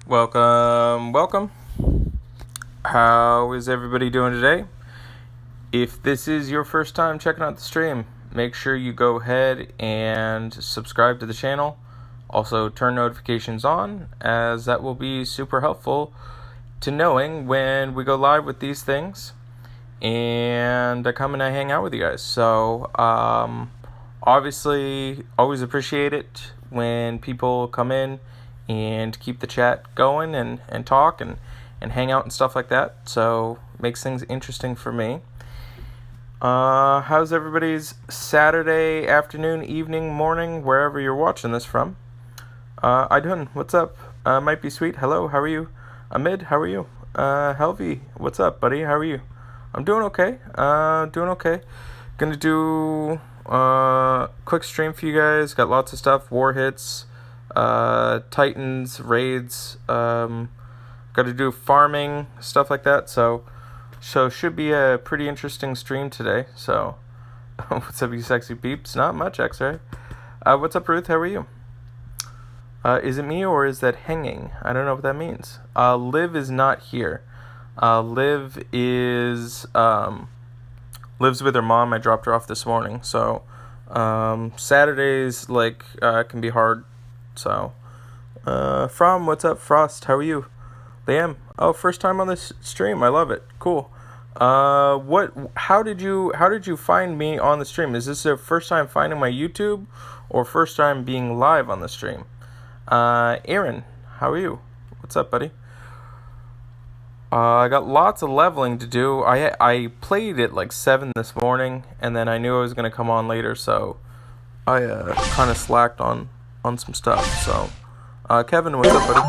Welcome. How is everybody doing today? If this is your first time checking out the stream, make sure you go ahead and subscribe to the channel. Also, turn notifications on, as that will be super helpful to knowing when we go live with these things. And I come and I hang out with you guys. So, obviously, always appreciate it when people come in and keep the chat going and talk and hang out and stuff like that. So, makes things interesting for me. How's everybody's Saturday afternoon, evening, morning, wherever you're watching this from? Idun, what's up? Might be sweet. Hello, how are you? Amid, how are you? Helvi, what's up, buddy? How are you? I'm doing okay. Gonna do quick stream for you guys. Got lots of stuff. War hits, Titans, raids. Got to do farming, stuff like that. So should be a pretty interesting stream today. So what's up, you sexy peeps? Not much, X-Ray. What's up, Ruth? How are you? Is it me or is that hanging? I don't know what that means. Liv is not here. Liv is lives with her mom. I dropped her off this morning. So Saturdays can be hard. So what's up, Frost? How are you? Liam. Oh, first time on this stream. I love it. Cool. How did you find me on the stream? Is this the first time finding my YouTube or first time being live on the stream? Aaron, how are you? What's up, buddy? I got lots of leveling to do. I played at 7 this morning, and then I knew I was going to come on later, so I kind of slacked on some stuff. So, Kevin, what's up, buddy?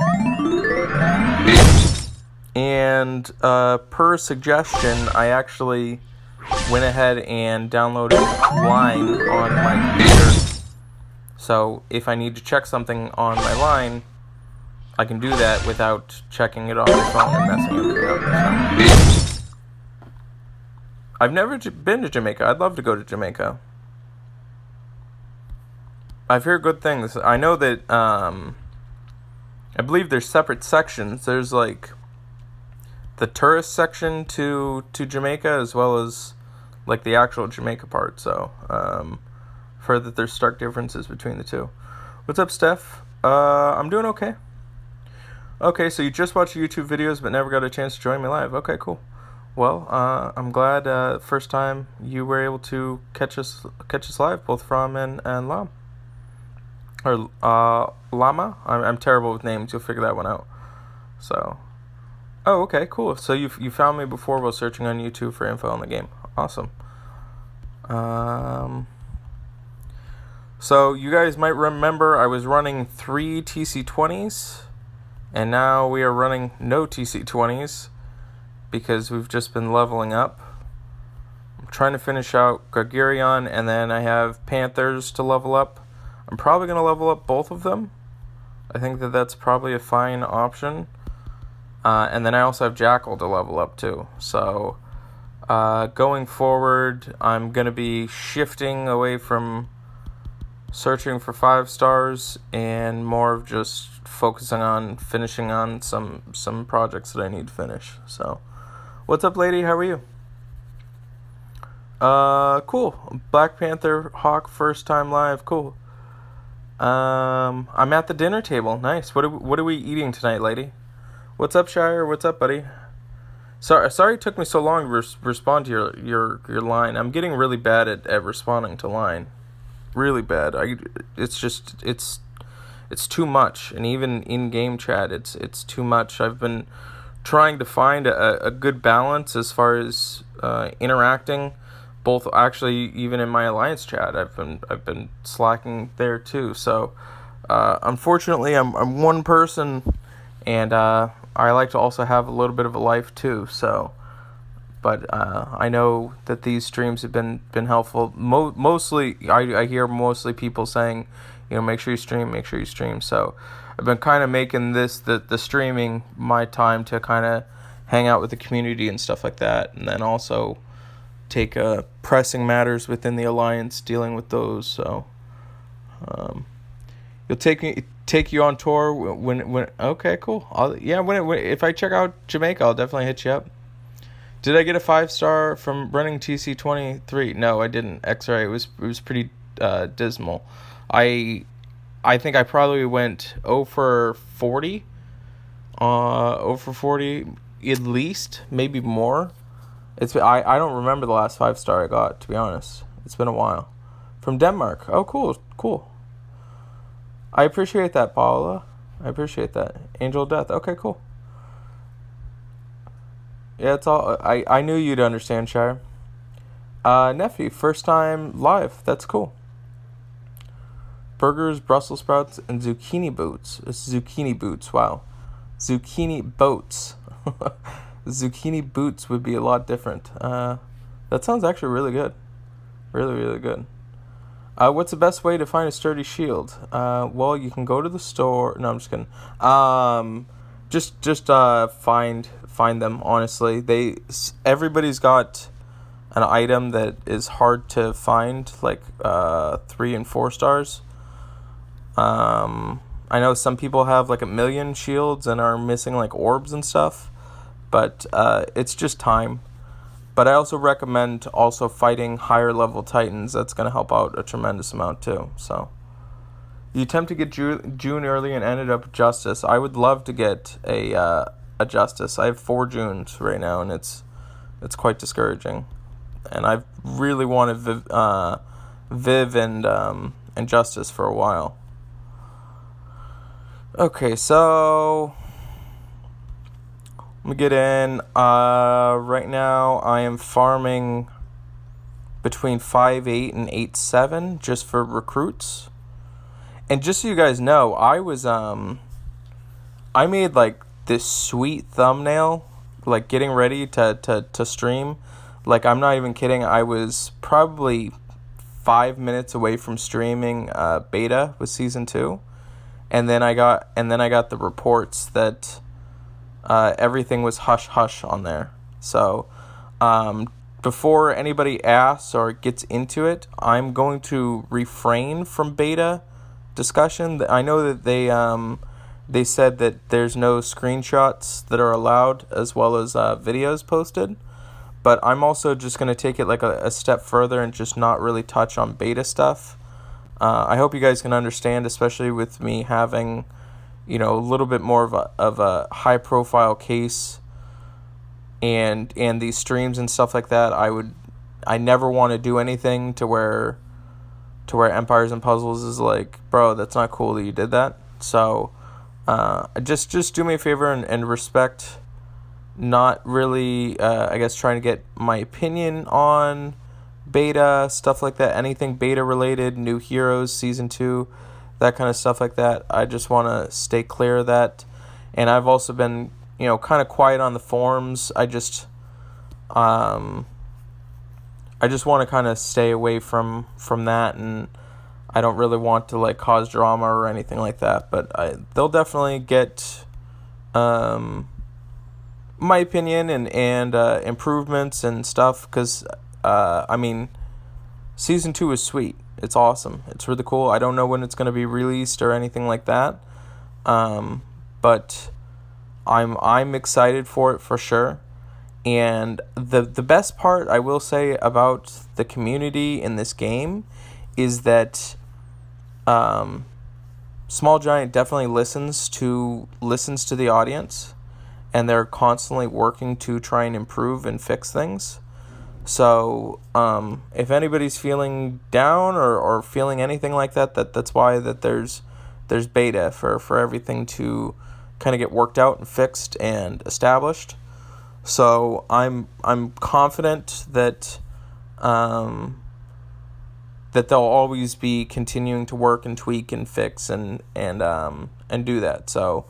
And per suggestion, I actually went ahead and downloaded Line on my computer. So if I need to check something on my line, I can do that without checking it on my phone and messing everything up. So. I've never been to Jamaica. I'd love to go to Jamaica. I've heard good things. I know that I believe there's separate sections. There's the tourist section to Jamaica, as well as the actual Jamaica part. So I've heard that there's stark differences between the two. What's up, Steph? I'm doing okay. Okay, so you just watched YouTube videos but never got a chance to join me live. Okay, cool. Well, I'm glad first time you were able to catch us live, both From and Lam. Or Llama? I'm terrible with names. You'll figure that one out. So, oh, okay, cool. So you found me before while searching on YouTube for info on the game. Awesome. So you guys might remember I was running 3 TC20s, and now we are running no TC20s because we've just been leveling up. I'm trying to finish out Gargarion, and then I have Panthers to level up. I'm probably going to level up both of them. I think that's probably a fine option. And then I also have Jackal to level up too. So going forward, I'm going to be shifting away from searching for 5 stars and more of just focusing on finishing on some projects that I need to finish. So what's up, lady? How are you? Cool. Black Panther Hawk first time live. Cool. I'm at the dinner table. Nice. What are we eating tonight, lady? What's up, Shire? What's up, buddy? Sorry it took me so long to respond to your line. I'm getting really bad at responding to line. Really bad. It's too much, and even in game chat, it's too much. I've been trying to find a good balance as far as interacting. Both actually, even in my alliance chat, I've been slacking there too. So, unfortunately, I'm one person, and I like to also have a little bit of a life too. So, but I know that these streams have been helpful. Mostly, I hear mostly people saying, make sure you stream. So, I've been kind of making this the streaming my time to kind of hang out with the community and stuff like that, and then also take pressing matters within the alliance, dealing with those. So You'll take you on tour when okay, cool. Yeah, if I check out Jamaica, I'll definitely hit you up. Did I get a 5-star from running TC23? No, I didn't. X-ray. It was pretty dismal. I I think I probably went 0 for 40. 0 for 40 at least, maybe more. I don't remember the last 5-star I got, to be honest. It's been a while. From Denmark. Oh, cool. I appreciate that, Paula. I appreciate that. Angel of Death. Okay, cool. Yeah, it's all. I knew you'd understand, Shire. Nephew, first time live. That's cool. Burgers, Brussels sprouts, and zucchini boots. It's zucchini boots. Wow. Zucchini boats. Zucchini boots would be a lot different. That sounds actually really good. Really, really good. What's the best way to find a sturdy shield? Well, you can go to the store. No, I'm just kidding. Just find them. Honestly, everybody's got an item that is hard to find, like 3 and 4 stars. I know some people have like 1,000,000 shields and are missing like orbs and stuff, but it's just time. But I also recommend also fighting higher level titans. That's going to help out a tremendous amount too. So you attempt to get June early and ended up Justice. I would love to get a Justice. I have 4 Junes right now, and it's quite discouraging. And I've really wanted Viv and Justice for a while. Okay, so let me get in. Right now I am farming between 5.8 and 8.7 just for recruits. And just so you guys know, I made like this sweet thumbnail, like getting ready to stream. Like, I'm not even kidding. I was probably 5 minutes away from streaming beta with season 2. And then I got the reports that everything was hush on there. So before anybody asks or gets into it, I'm going to refrain from beta discussion. I know that they said that there's no screenshots that are allowed, as well as videos posted. But I'm also just going to take it like a step further and just not really touch on beta stuff. I hope you guys can understand, especially with me having, a little bit more of a high profile case and these streams and stuff like that. I never want to do anything to where Empires and Puzzles is like, bro, that's not cool that you did that. So just do me a favor and respect, not really I guess trying to get my opinion on beta, stuff like that, anything beta related, new heroes, season 2, that kind of stuff like that. I just want to stay clear of that. And I've also been, kind of quiet on the forums. I just want to kind of stay away from that, and I don't really want to like cause drama or anything like that. But they'll definitely get my opinion and improvements and stuff, because season 2 is sweet. It's awesome. It's really cool. I don't know when it's going to be released or anything like that. But I'm excited for it for sure. And the best part I will say about the community in this game is that Small Giant definitely listens to the audience, and they're constantly working to try and improve and fix things. So if anybody's feeling down or feeling anything like that's why that there's beta for everything to kind of get worked out and fixed and established. So I'm confident that that they'll always be continuing to work and tweak and fix and do that. So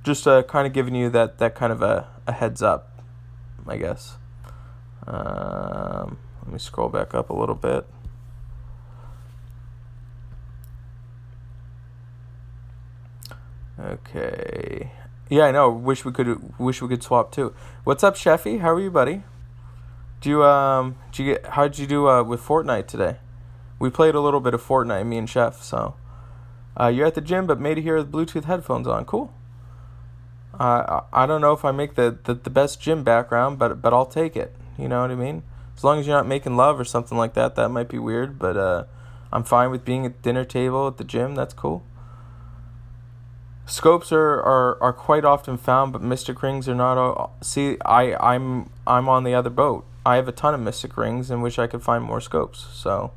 just kind of giving you that kind of a heads up, I guess. Let me scroll back up a little bit. Okay. Yeah, I know. Wish we could swap too. What's up, Sheffy? How are you, buddy? How'd you do with Fortnite today? We played a little bit of Fortnite, me and Chef. So You're at the gym, but made it here with Bluetooth headphones on. Cool. I don't know if I make the best gym background, but I'll take it. You know what I mean? As long as you're not making love or something like that, that might be weird. But I'm fine with being at the dinner table at the gym. That's cool. Scopes are quite often found, but mystic rings are not. See, I'm on the other boat. I have a ton of mystic rings in which I could find more scopes. So,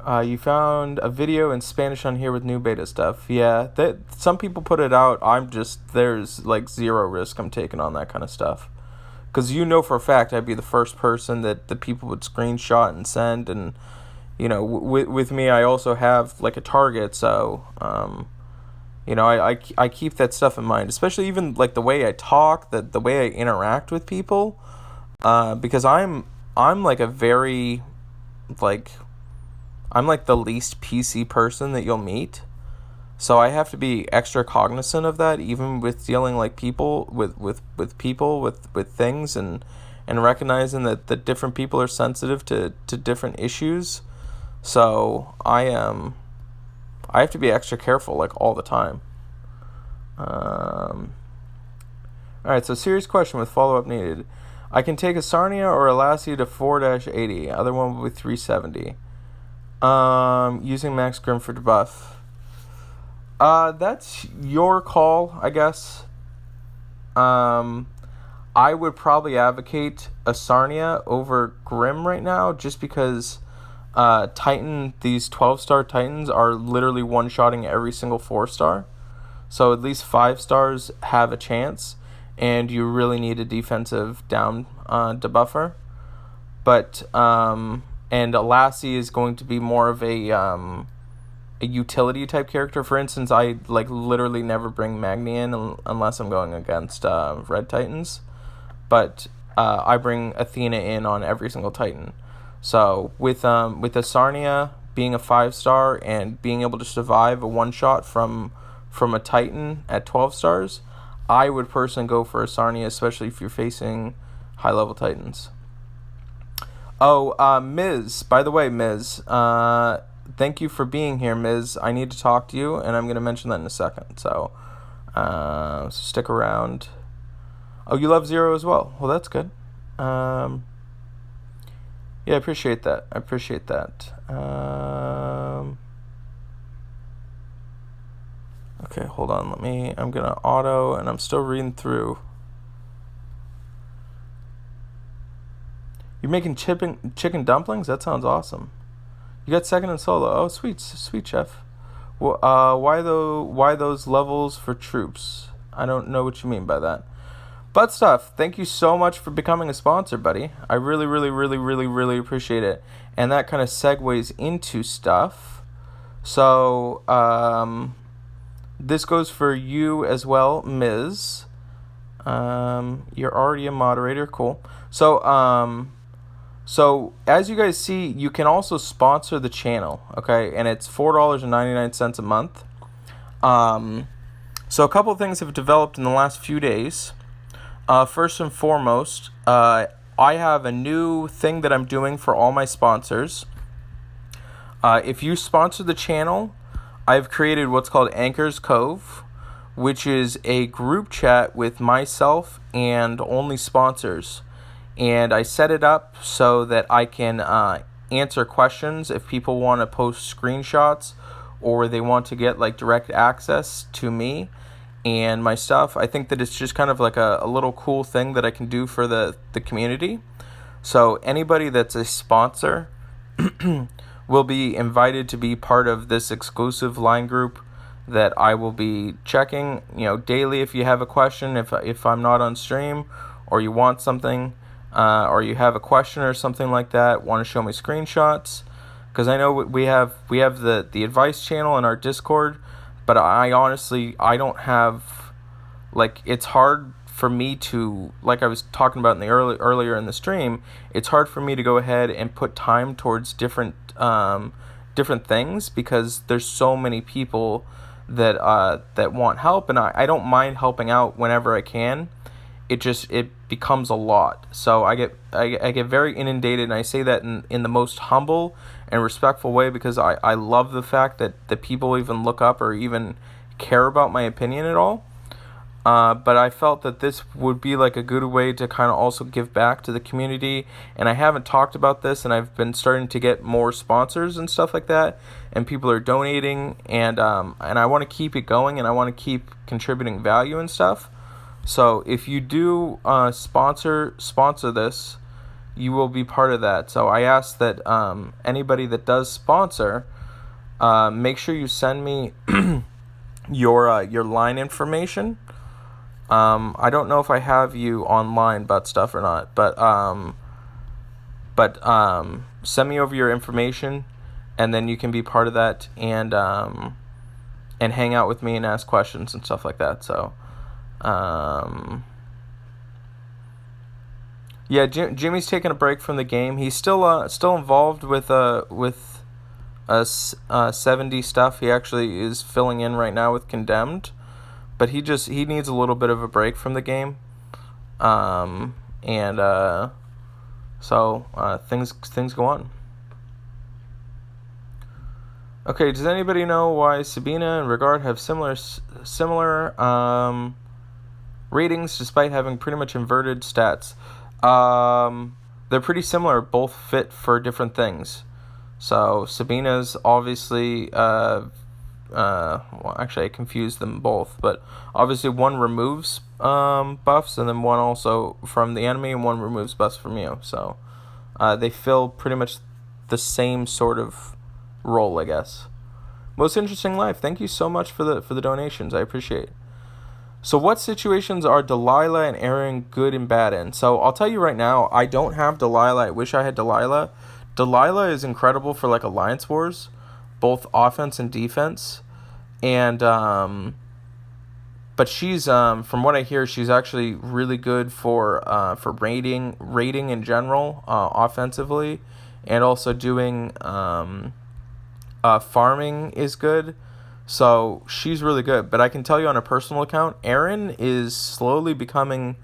you found a video in Spanish on here with new beta stuff. Yeah, that some people put it out. There's like zero risk I'm taking on that kind of stuff. Because you know for a fact I'd be the first person that the people would screenshot and send. And, you know, with me, I also have like a target. So, you know, I keep that stuff in mind. Especially even like the way I talk, the way I interact with people. Because I'm like a very, like, I'm like the least PC person that you'll meet. So I have to be extra cognizant of that, even with dealing like people with people with things, and recognizing that different people are sensitive to different issues. So I have to be extra careful like all the time. All right, so serious question with follow-up needed. I can take a Sarnia or a Lassie to 4-80. Other one will be 370. Using Max Grim for debuff. That's your call, I guess. I would probably advocate a Sarnia over Grim right now, just because these 12-star Titans are literally one-shotting every single 4-star. So at least 5 stars have a chance, and you really need a defensive down debuffer. But and a Lassie is going to be more of a utility type character. For instance, I like literally never bring Magni in unless I'm going against Red Titans, but I bring Athena in on every single Titan. So with a Sarnia being a 5-star and being able to survive a one shot from a Titan at 12 stars, I would personally go for a Sarnia, especially if you're facing high level Titans. Oh, Miz, by the way, Miz, thank you for being here, Miz. I need to talk to you, and I'm going to mention that in a second. So stick around. Oh, you love Zero as well. Well, that's good. Yeah, I appreciate that. Okay, hold on. I'm going to auto, and I'm still reading through. You're making chicken dumplings? That sounds awesome. You got second in solo. Oh, sweet chef. Well, why those levels for troops? I don't know what you mean by that. But stuff, thank you so much for becoming a sponsor, buddy. I really, really, really, really, really appreciate it. And that kind of segues into stuff. So, this goes for you as well, Ms. You're already a moderator. Cool. So as you guys see, you can also sponsor the channel, okay? And it's $4.99 a month. So a couple of things have developed in the last few days. First and foremost, I have a new thing that I'm doing for all my sponsors. If you sponsor the channel, I've created what's called Anchor's Cove, which is a group chat with myself and only sponsors. And I set it up so that I can answer questions if people want to post screenshots or they want to get like direct access to me and my stuff. I think that it's just kind of like a little cool thing that I can do for the community. So anybody that's a sponsor will be invited to be part of this exclusive line group that I will be checking, daily. If you have a question, if I'm not on stream, or you want something, or you have a question or something like that, want to show me screenshots, because I know we have the advice channel in our Discord, but I honestly don't have, like, it's hard for me to, like I was talking about in the earlier in the stream, it's hard for me to go ahead and put time towards different things, because there's so many people that want help, and I don't mind helping out whenever I can. It becomes a lot. So I get very inundated, and I say that in the most humble in a respectful way, because I love the fact that people even look up or even care about my opinion at all. But I felt that this would be like a good way to kind of also give back to the community. And I haven't talked about this, and I've been starting to get more sponsors and stuff like that, and people are donating, and I want to keep it going, and I want to keep contributing value and stuff. So if you do sponsor this, you will be part of that. So I ask that anybody that does sponsor, make sure you send me your line information. I don't know if I have you online about stuff or not, but send me over your information, and then you can be part of that, and hang out with me and ask questions and stuff like that. So, yeah, Jimmy's taking a break from the game. He's still involved with 70 stuff. He actually is filling in right now with Condemned. But he needs a little bit of a break from the game, so things go on. Okay, does anybody know why Sabina and Regard have similar ratings despite having pretty much inverted stats? They're pretty similar, both fit for different things. So Sabina's obviously well, actually I confused them both, but obviously one removes buffs, and then one also from the enemy, and one removes buffs from you. So they fill pretty much the same sort of role, I guess. Most interesting life. Thank you so much for the donations. I appreciate it. So what situations are Delilah and Aaron good and bad in? So I'll tell you right now, I don't have Delilah. I wish I had Delilah. Delilah is incredible for like Alliance Wars, both offense and defense, and but she's from what I hear, she's actually really good for rating in general, offensively, and also doing farming is good. So she's really good. But I can tell you on a personal account, Aaron is slowly becoming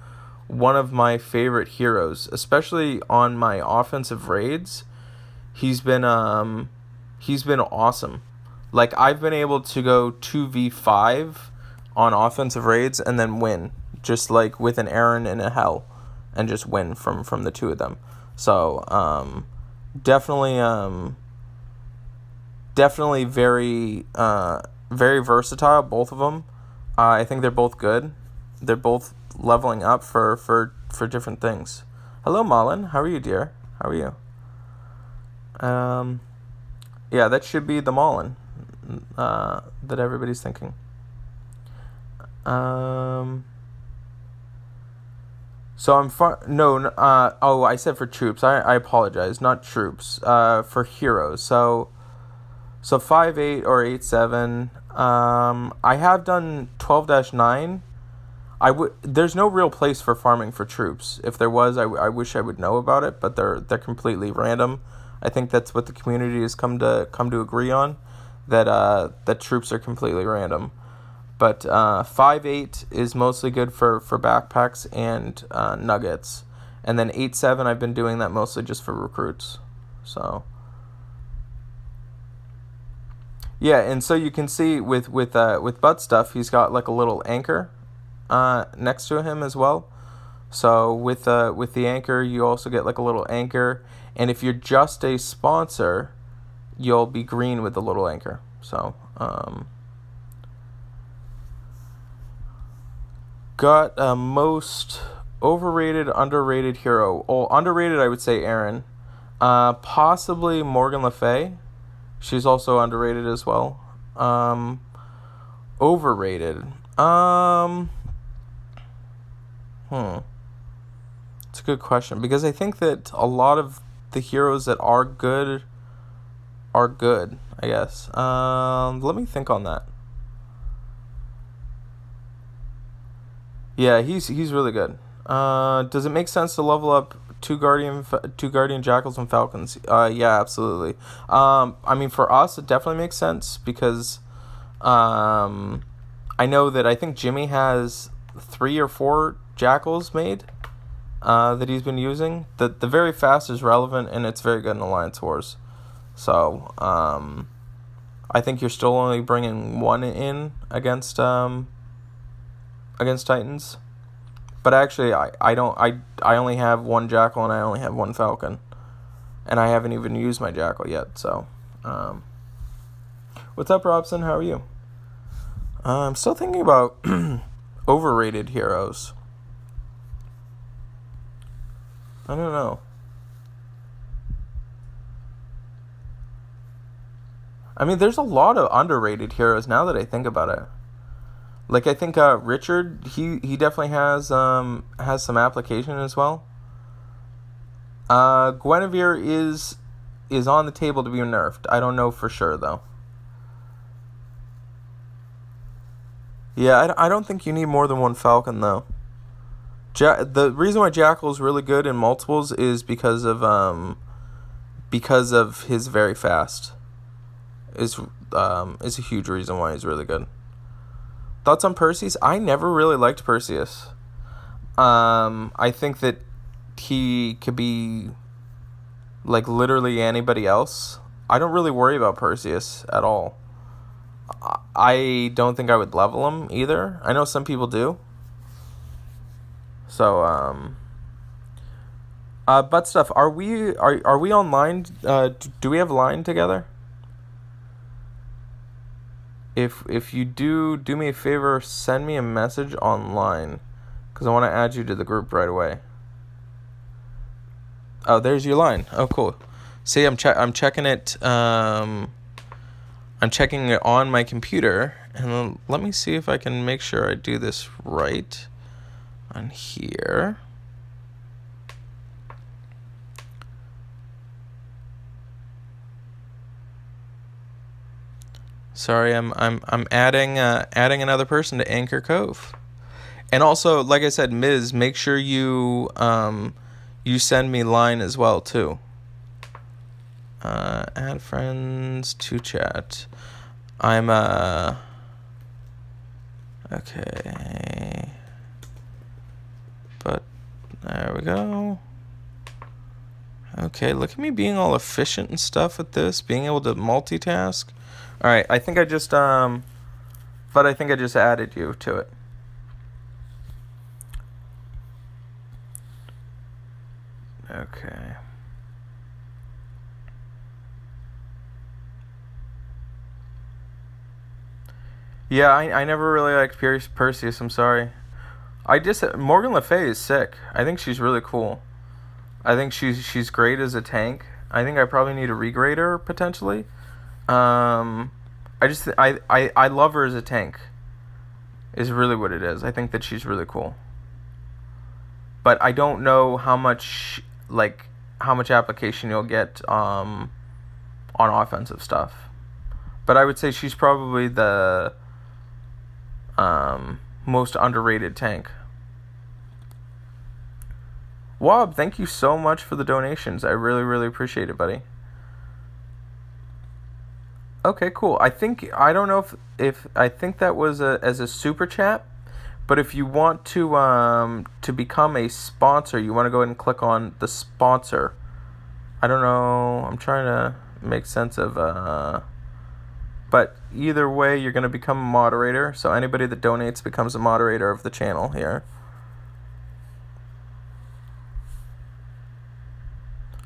one of my favorite heroes, especially on my offensive raids. He's been awesome. Like, I've been able to go 2v5 on offensive raids and then win, just like with an Aaron and a Hell, and just win from the two of them. So definitely very very versatile, both of them. I think they're both good. They're both leveling up for different things. Hello, Malin. How are you, dear? How are you? Yeah, that should be the Mullen that everybody's thinking. So I'm I said for troops. I apologize. Not troops. For heroes. So 5.8 or 8.7. I have done 12-9. There's no real place for farming for troops. If there was, I wish I would know about it, but they're completely random. I think that's what the community has come to agree on, that troops are completely random. But 5.8 is mostly good for backpacks and nuggets, and then 8.7 I've been doing that mostly just for recruits. So yeah, and so you can see with butt stuff, he's got like a little anchor next to him as well. So with the anchor, you also get like a little anchor, and if you're just a sponsor, you'll be green with the little anchor. So got a most overrated, underrated hero. Oh, underrated, I would say Aaron. Possibly Morgan Le Fay. She's also underrated as well. Overrated. It's a good question, because I think that a lot of the heroes that are good, I guess. Let me think on that. Yeah, he's really good. Does it make sense to level up two guardian jackals and falcons? Yeah, absolutely. I mean, for us, it definitely makes sense, because I know that I think Jimmy has 3 or 4 jackals made that he's been using. The very fast is relevant, and it's very good in Alliance Wars. So, I think you're still only bringing one in against Titans. But actually, I only have one Jackal and I only have one Falcon. And I haven't even used my Jackal yet, so... What's up, Robson? How are you? I'm still thinking about overrated heroes. I don't know. I mean, there's a lot of underrated heroes now that I think about it. Like, I think Richard, he definitely has some application as well. Guinevere is on the table to be nerfed. I don't know for sure, though. Yeah, I don't think you need more than one Falcon, though. The reason why Jackal is really good in multiples is because of his very fast. Is a huge reason why he's really good. Thoughts on Perseus? I never really liked Perseus. I think that he could be like literally anybody else. I don't really worry about Perseus at all. I don't think I would level him either. I know some people do. So, butt stuff. Are we online? Do we have line together? If you do me a favor, send me a message online, because I want to add you to the group right away. Oh, there's your line. Oh, cool. See, I'm checking it. I'm checking it on my computer, and let me see if I can make sure I do this right on here. Sorry, I'm adding another person to Anchor Cove, and also, like I said, Ms., make sure you send me line as well too. Add friends to chat. I'm okay, but there we go. Okay, look at me being all efficient and stuff with this, being able to multitask. All right, I think I just added you to it. Okay. Yeah, I never really liked Perseus. I'm sorry. Morgan Le Fay is sick. I think she's really cool. I think she's great as a tank. I think I probably need to regrade her potentially. I love her as a tank. Is really what it is. I think that she's really cool. But I don't know how much application you'll get on offensive stuff. But I would say she's probably the most underrated tank. Wob, thank you so much for the donations. I really, really appreciate it, buddy. Okay, cool. I don't know if I think that was as a super chat, but if you want to become a sponsor, you want to go ahead and click on the sponsor. I don't know. I'm trying to make sense of but either way, you're going to become a moderator. So anybody that donates becomes a moderator of the channel here.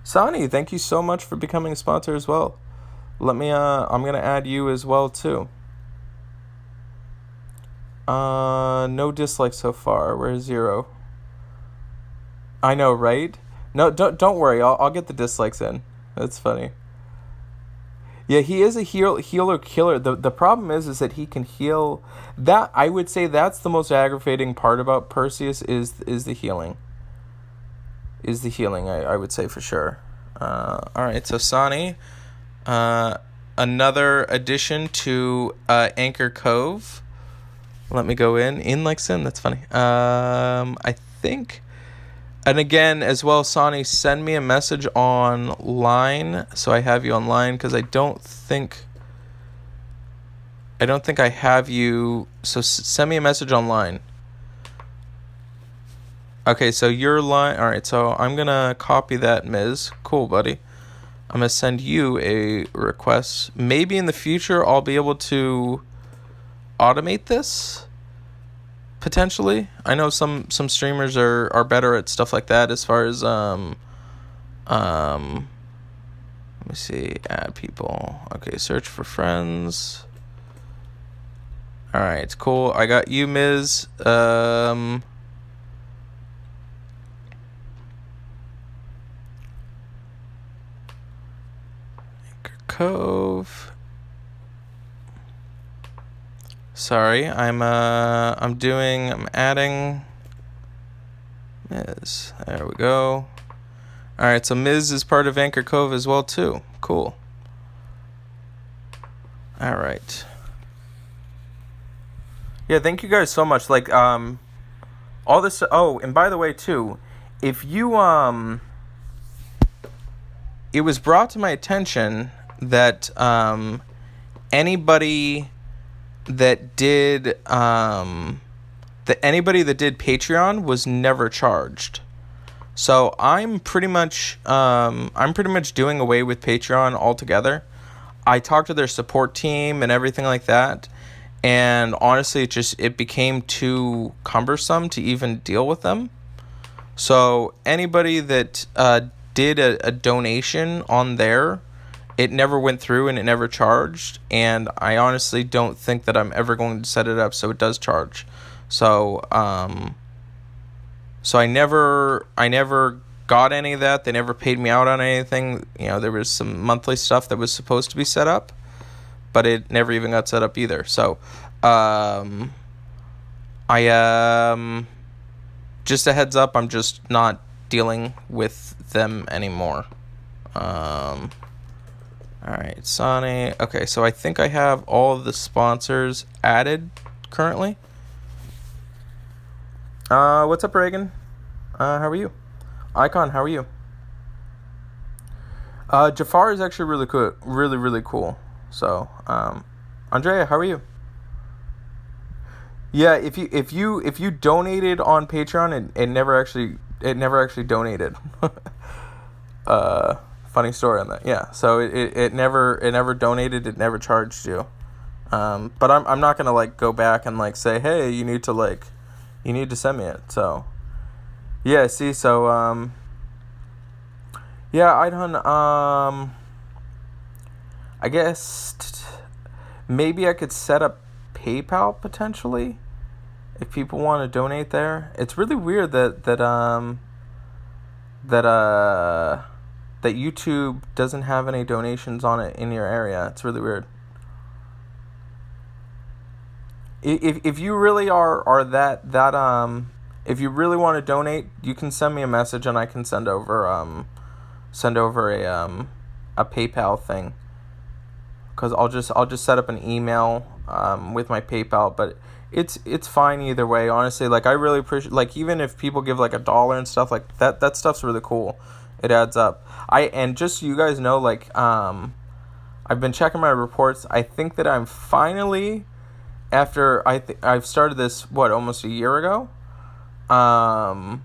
Sani, thank you so much for becoming a sponsor as well. Let me, I'm going to add you as well, too. No dislikes so far. Where's 0? I know, right? No, don't worry. I'll get the dislikes in. That's funny. Yeah, he is a healer killer. The problem is that he can heal. That I would say that's the most aggravating part about Perseus is the healing. Is the healing, I would say for sure. All right, so Sani, another addition to Anchor Cove. Let me go in like sin. That's funny. I think. And again, as well, Sani, send me a message online so I have you online, because I don't think I have you. So send me a message online. Okay, so your line. All right, so I'm gonna copy that, Ms. Cool, buddy. I'm going to send you a request. Maybe in the future I'll be able to automate this, potentially. I know some streamers are better at stuff like that as far as let me see, add people. Okay, search for friends. All right, cool. I got you, Ms. Anchor Cove. Sorry, I'm adding Ms. There we go. All right, so Ms. is part of Anchor Cove as well too. Cool. All right. Yeah, thank you guys so much. Like, all this. Oh, and by the way, too, if you it was brought to my attention that anybody that did Patreon was never charged. So I'm pretty much doing away with Patreon altogether. I talked to their support team and everything like that, and honestly, it became too cumbersome to even deal with them. So anybody that did a donation on there, it never went through and it never charged, and I honestly don't think that I'm ever going to set it up so it does charge. So I never got any of that. They never paid me out on anything. You know, there was some monthly stuff that was supposed to be set up, but it never even got set up either. So just a heads up, I'm just not dealing with them anymore. All right, Sonny. Okay, so I think I have all of the sponsors added currently. What's up, Reagan? How are you? Icon, how are you? Jafar is actually really cool, really cool. So, Andrea, how are you? Yeah, if you donated on Patreon, it never actually donated. Funny story on that. Yeah, so it never donated. It never charged you. But I'm not gonna like go back and like say, hey, you need to send me it. So yeah, see, so yeah, I don't I guess maybe I could set up PayPal potentially if people want to donate there. It's really weird that YouTube doesn't have any donations on it in your area. It's really weird. If you really are that if you really want to donate, you can send me a message and I can send over a PayPal thing. Cause I'll just set up an email with my PayPal, but it's fine either way. Honestly, like I really appreciate, like even if people give like $1 and stuff like that, that stuff's really cool. It adds up. And just so you guys know, like I've been checking my reports. I think that I'm finally, after I've started this almost a year ago, that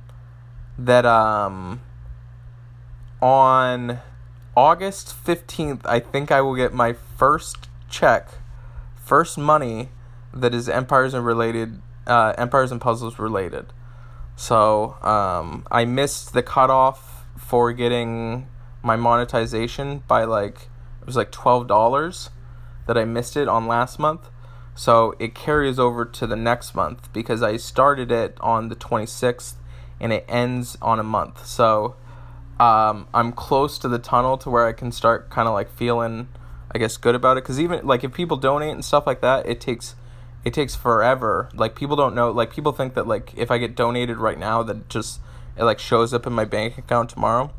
on August 15th, I think I will get my first money that is Empires and Puzzles related. So I missed the cutoff for getting my monetization by it was like $12 that I missed it on last month. So it carries over to the next month because I started it on the 26th and it ends on a month. So I'm close to the tunnel to where I can start kind of like feeling, I guess, good about it. Because even like if people donate and stuff like that, it takes forever. Like people don't know, like people think that like if I get donated right now, that it like shows up in my bank account tomorrow,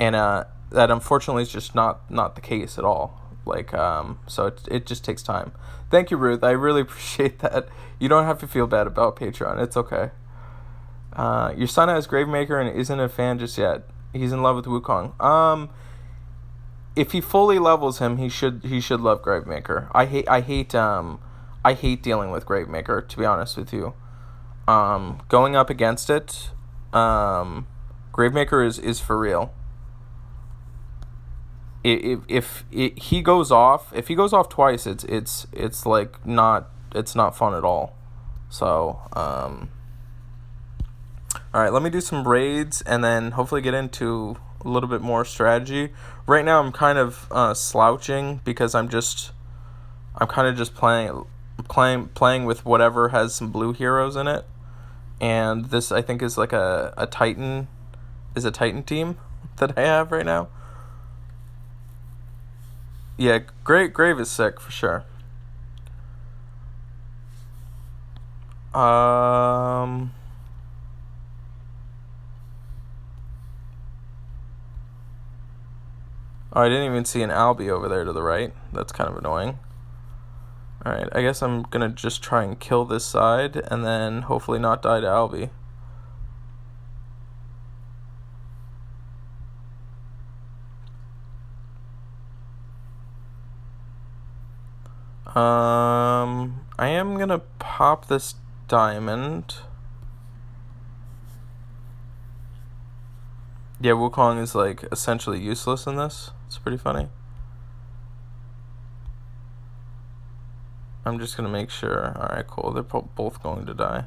and that unfortunately is just not the case at all. Like so it just takes time. Thank you, Ruth. I really appreciate that. You don't have to feel bad about Patreon. It's okay. Your son has Gravemaker and isn't a fan just yet. He's in love with Wukong. If he fully levels him, he should love Gravemaker. I hate dealing with Gravemaker, to be honest with you. Going up against it, Gravemaker is for real. If he goes off, if he goes off twice, it's like it's not fun at all. So all right, let me do some raids and then hopefully get into a little bit more strategy. Right now I'm kind of slouching because I'm kind of just playing with whatever has some blue heroes in it. And this, I think, is like a Titan team that I have right now. Yeah, Grave is sick for sure. Oh, I didn't even see an Albie over there to the right. That's kind of annoying. Alright, I guess I'm gonna just try and kill this side and then hopefully not die to Albie. I am gonna pop this diamond. Yeah, Wukong is like essentially useless in this. It's pretty funny. I'm just gonna make sure. Alright, cool. They're both going to die.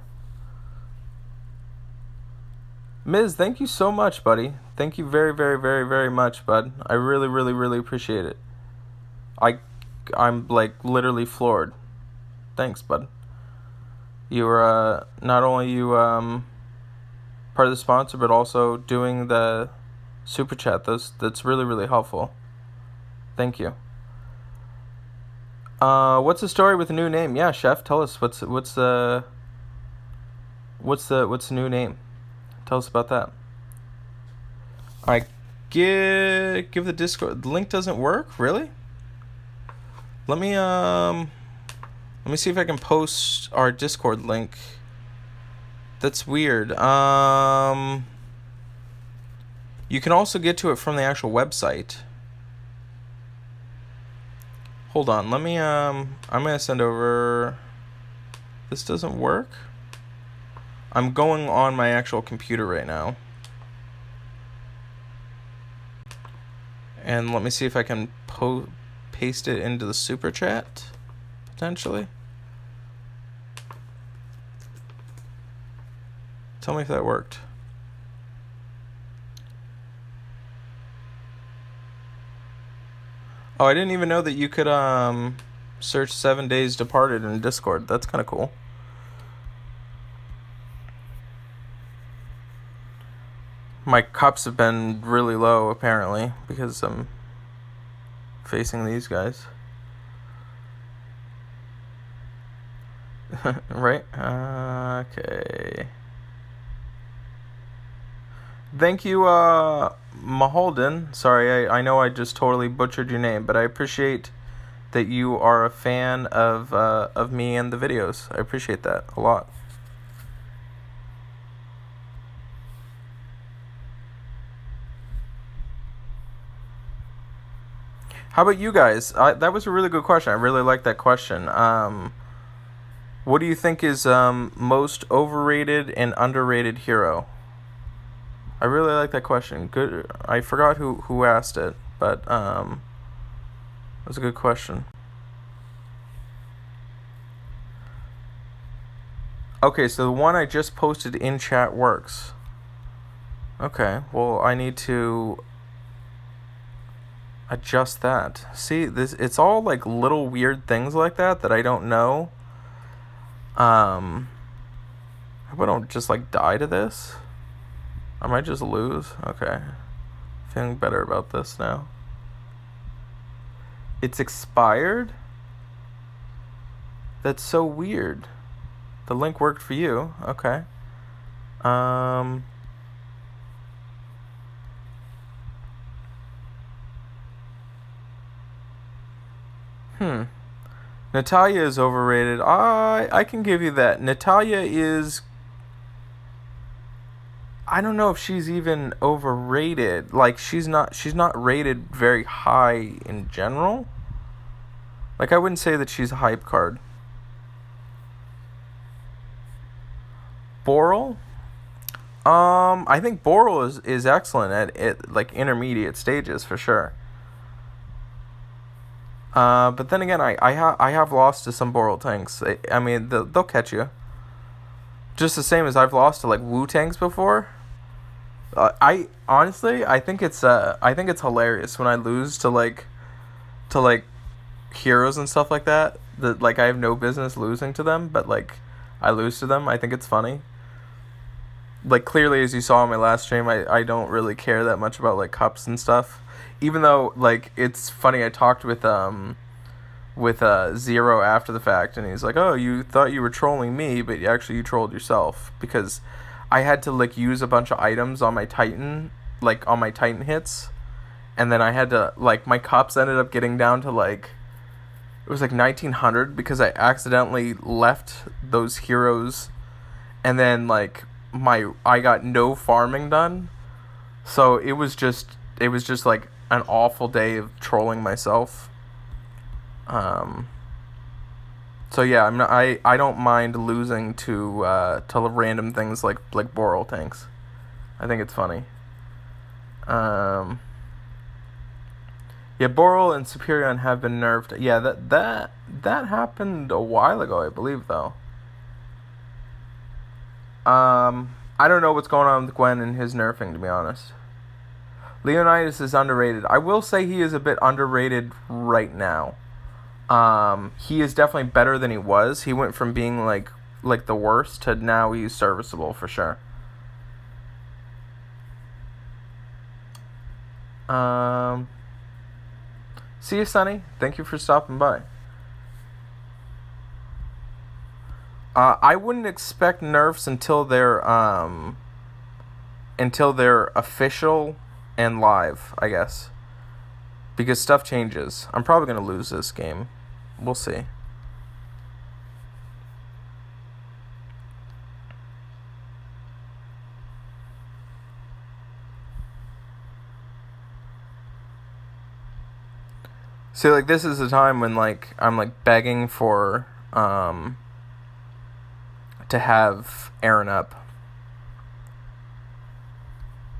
Miz, thank you so much, buddy. Thank you very, very, very, very much, bud. I really, really, really appreciate it. I'm like literally floored. Thanks, bud. You were not only part of the sponsor, but also doing the super chat. That's really, really helpful. Thank you. What's the story with the new name? Yeah, Chef, tell us what's the new name? Tell us about that. All right, give the Discord. The link doesn't work, really? Let me see if I can post our Discord link. That's weird. You can also get to it from the actual website. Hold on, let me I'm gonna send over. This doesn't work. I'm going on my actual computer right now. And let me see if I can paste it into the super chat, potentially. Tell me if that worked. Oh, I didn't even know that you could search 7 Days Departed in Discord. That's kind of cool. My cups have been really low, apparently, because I'm facing these guys. Right? Okay. Thank you, Maholden. Sorry, I know I just totally butchered your name, but I appreciate that you are a fan of me and the videos. I appreciate that a lot. How about you guys? That was a really good question. I really like that question. What do you think is most overrated and underrated hero? I really like that question. Good. I forgot who asked it, but it was a good question. Okay, so the one I just posted in chat works. Okay, well, I need to adjust that. See, it's all like little weird things like that I don't know. I hope I don't just like die to this. I might just lose. Okay. Feeling better about this now. It's expired? That's so weird. The link worked for you. Okay. Natalia is overrated. I can give you that. Natalia is... I don't know if she's even overrated. Like, she's not rated very high in general. Like, I wouldn't say that she's a hype card. Boral? I think Boral is excellent at like intermediate stages for sure. But then again, I have lost to some Boral tanks. I mean, they'll catch you. Just the same as I've lost to like Wu tanks before. I honestly, I think it's hilarious when I lose to like heroes and stuff like that. That like I have no business losing to them, but like I lose to them. I think it's funny. Like clearly, as you saw in my last stream, I don't really care that much about like cups and stuff. Even though like it's funny, I talked with Zero after the fact, and he's like, "Oh, you thought you were trolling me, but actually you trolled yourself because I had to like use a bunch of items on my Titan, like on my Titan hits, and then I had to like my cups ended up getting down to like it was like 1900 because I accidentally left those heroes, and then like I got no farming done, so it was just like an awful day of trolling myself. Um, so yeah, I don't mind losing to random things like Boral tanks. I think it's funny. Um, yeah, Boral and Superion have been nerfed. Yeah, that happened a while ago, I believe though. I don't know what's going on with Gwen and his nerfing, to be honest. Leonidas is underrated. I will say he is a bit underrated right now. He is definitely better than he was. He went from being like the worst to now he's serviceable for sure. Um, See you, Sonny. Thank you for stopping by. I wouldn't expect nerfs until they're official and live, I guess. Because stuff changes. I'm probably gonna lose this game. We'll see. See, like this is the time when like I'm like begging for to have Aaron up.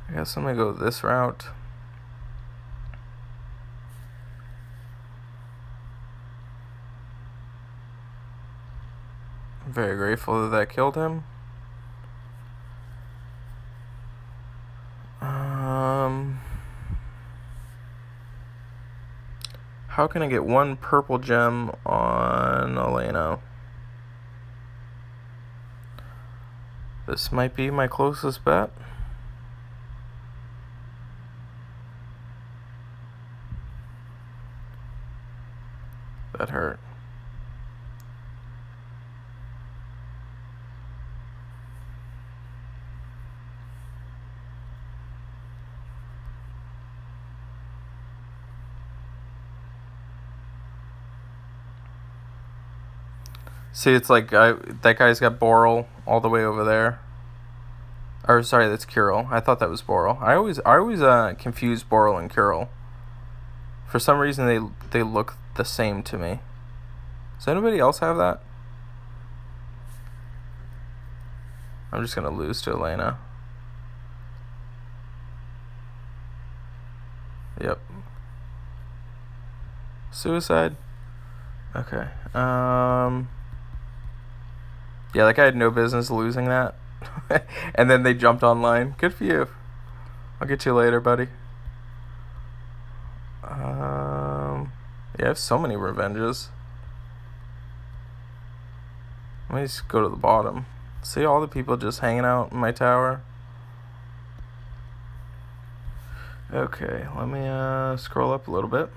I guess I'm gonna go this route. I'm very grateful that killed him. How can I get one purple gem on Elena? This might be my closest bet. That hurt. See, it's like that guy's got Boral all the way over there. Or sorry, that's Kirill. I thought that was Boral. I always confuse Boral and Kirill. For some reason, they look the same to me. Does anybody else have that? I'm just gonna lose to Elena. Yep. Suicide. Okay. Yeah, like I had no business losing that. And then they jumped online. Good for you. I'll get you later, buddy. Yeah, I have so many revenges. Let me just go to the bottom. See all the people just hanging out in my tower? Okay, let me scroll up a little bit.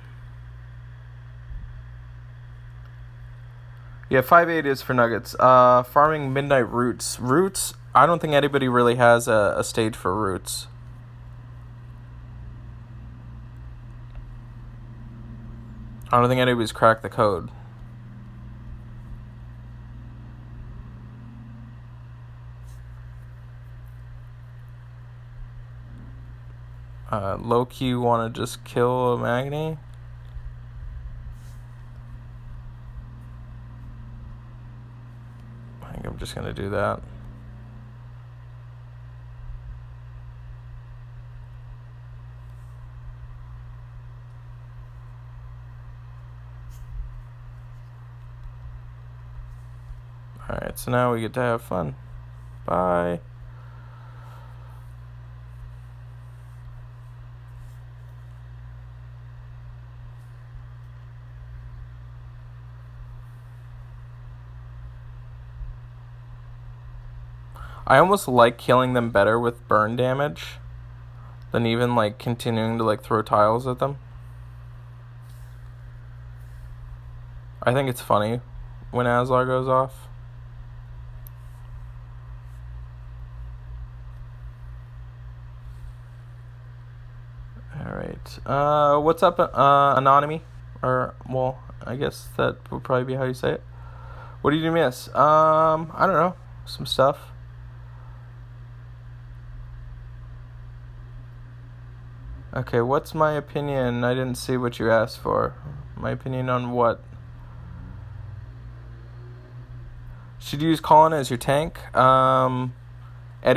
Yeah, 5-8 is for Nuggets. Farming Midnight Roots. Roots, I don't think anybody really has a stage for Roots. I don't think anybody's cracked the code. Low-key want to just kill a Magni? I think I'm just going to do that. Alright, so now we get to have fun. Bye. I almost like killing them better with burn damage than even, like, continuing to, like, throw tiles at them. I think it's funny when Aslar goes off. Alright. What's up, Anonymy? Or, well, I guess that would probably be how you say it. What did you miss? I don't know. Some stuff. Okay, what's my opinion? I didn't see what you asked for. My opinion on what? Should you use Colin as your tank? At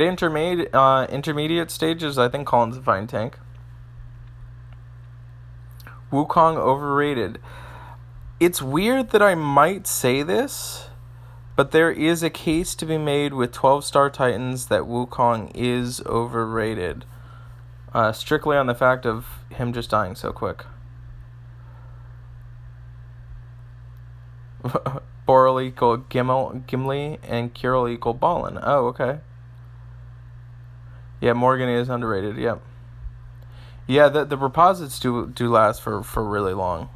intermediate stages, I think Colin's a fine tank. Wukong overrated. It's weird that I might say this, but there is a case to be made with 12-star Titans that Wukong is overrated. Strictly on the fact of him just dying so quick. Boral equal Gimli and Kirill equal Ballin. Oh, okay. Yeah, Morgan is underrated, yep. Yeah, the reposits do last for really long.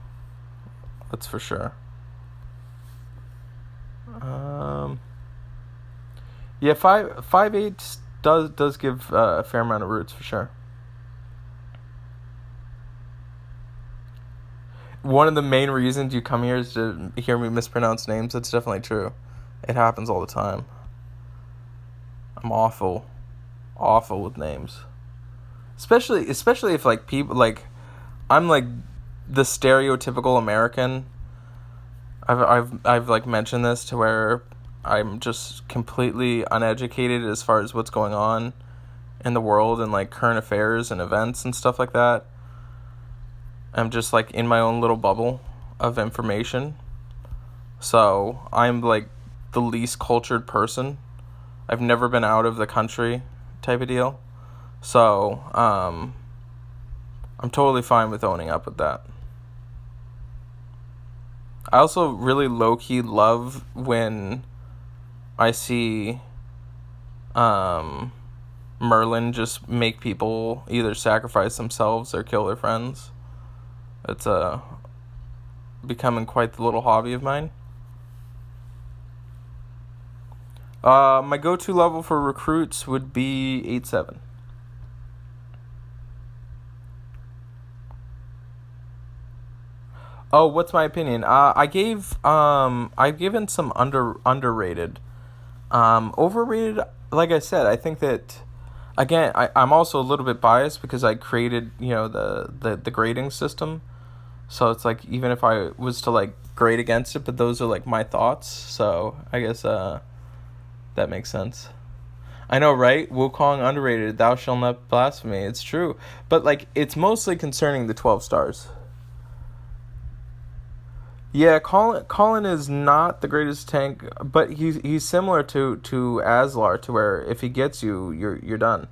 That's for sure. Yeah, 5/8 does give a fair amount of roots for sure. One of the main reasons you come here is to hear me mispronounce names. That's definitely true. It happens all the time. I'm awful with names. Especially if, like, people, like, I'm like the stereotypical American. I've like mentioned this to where I'm just completely uneducated as far as what's going on in the world and, like, current affairs and events and stuff like that. I'm just, like, in my own little bubble of information. So I'm, like, the least cultured person. I've never been out of the country type of deal. So I'm totally fine with owning up with that. I also really low-key love when I see Merlin just make people either sacrifice themselves or kill their friends. It's becoming quite the little hobby of mine. My go-to level for recruits would be 8-7. Oh, what's my opinion? I've given some underrated. Overrated, like I said, I think that, again, I'm also a little bit biased because I created, the grading system. So it's like, even if I was to, like, grade against it, but those are, like, my thoughts. So I guess that makes sense. I know, right? Wukong underrated. Thou shalt not blaspheme. It's true. But, like, it's mostly concerning the 12 stars. Yeah, Colin is not the greatest tank, but he's similar to Aslar, to where if he gets you, you're done.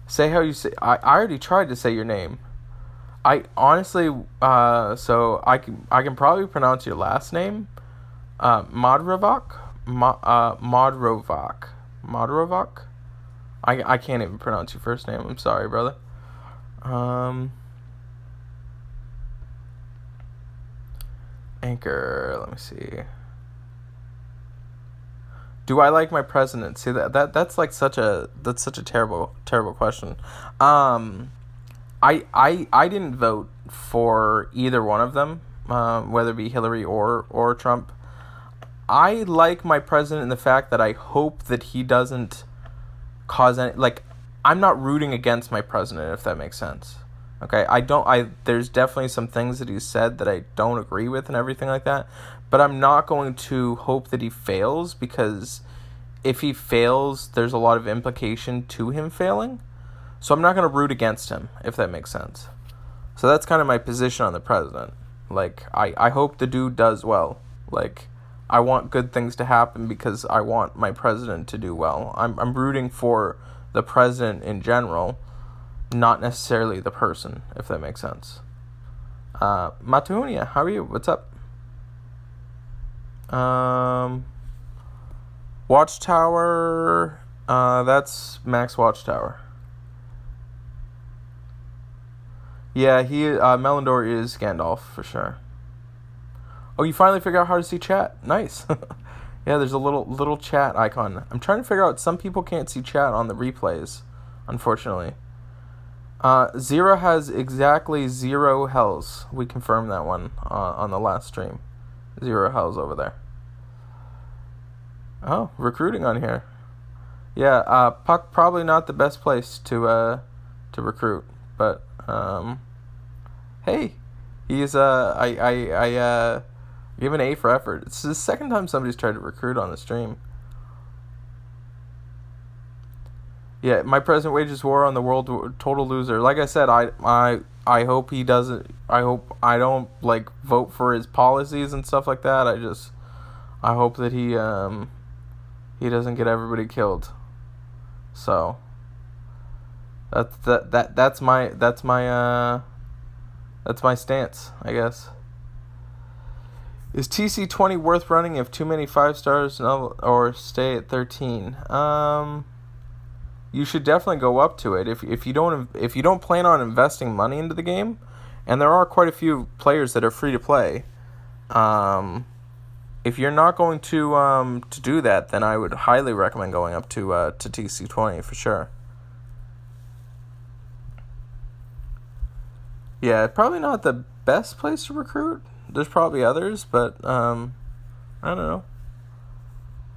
Say how you say. I already tried to say your name. I honestly, so I can probably pronounce your last name, Modrovac, Modrovac. I can't even pronounce your first name. I'm sorry, brother. Anchor. Let me see. Do I like my president? See, that's like such a terrible question. I didn't vote for either one of them, whether it be Hillary or Trump. I like my president in the fact that I hope that he doesn't cause any, like, I'm not rooting against my president, if that makes sense. Okay, there's definitely some things that he said that I don't agree with and everything like that, but I'm not going to hope that he fails, because if he fails, there's a lot of implication to him failing. So I'm not going to root against him, if that makes sense. So that's kind of my position on the president. Like, I hope the dude does well, Like, I want good things to happen because I want my president to do well. I'm rooting for the president in general, not necessarily the person, if that makes sense. Matuhunia, how are you? What's up? Watchtower, that's Max Watchtower. Yeah, Melindor is Gandalf, for sure. Oh, you finally figured out how to see chat? Nice. Yeah, there's a little chat icon. I'm trying to figure out, some people can't see chat on the replays, unfortunately. Zero has exactly 0 hells. We confirmed that one on the last stream. 0 hells over there. Oh, recruiting on here. Yeah, Puck probably not the best place to recruit, but hey, he's I give an A for effort. It's the second time somebody's tried to recruit on the stream. Yeah, my president wages war on the world, total loser. Like I said, I hope he doesn't. I hope I don't like vote for his policies and stuff like that. I hope that he doesn't get everybody killed. So that's my stance, I guess. Is TC20 worth running if too many 5 stars, or stay at 13? You should definitely go up to it if you don't plan on investing money into the game, and there are quite a few players that are free to play. If you're not going to do that, then I would highly recommend going up to TC20 for sure. Yeah, probably not the best place to recruit. There's probably others, but I don't know.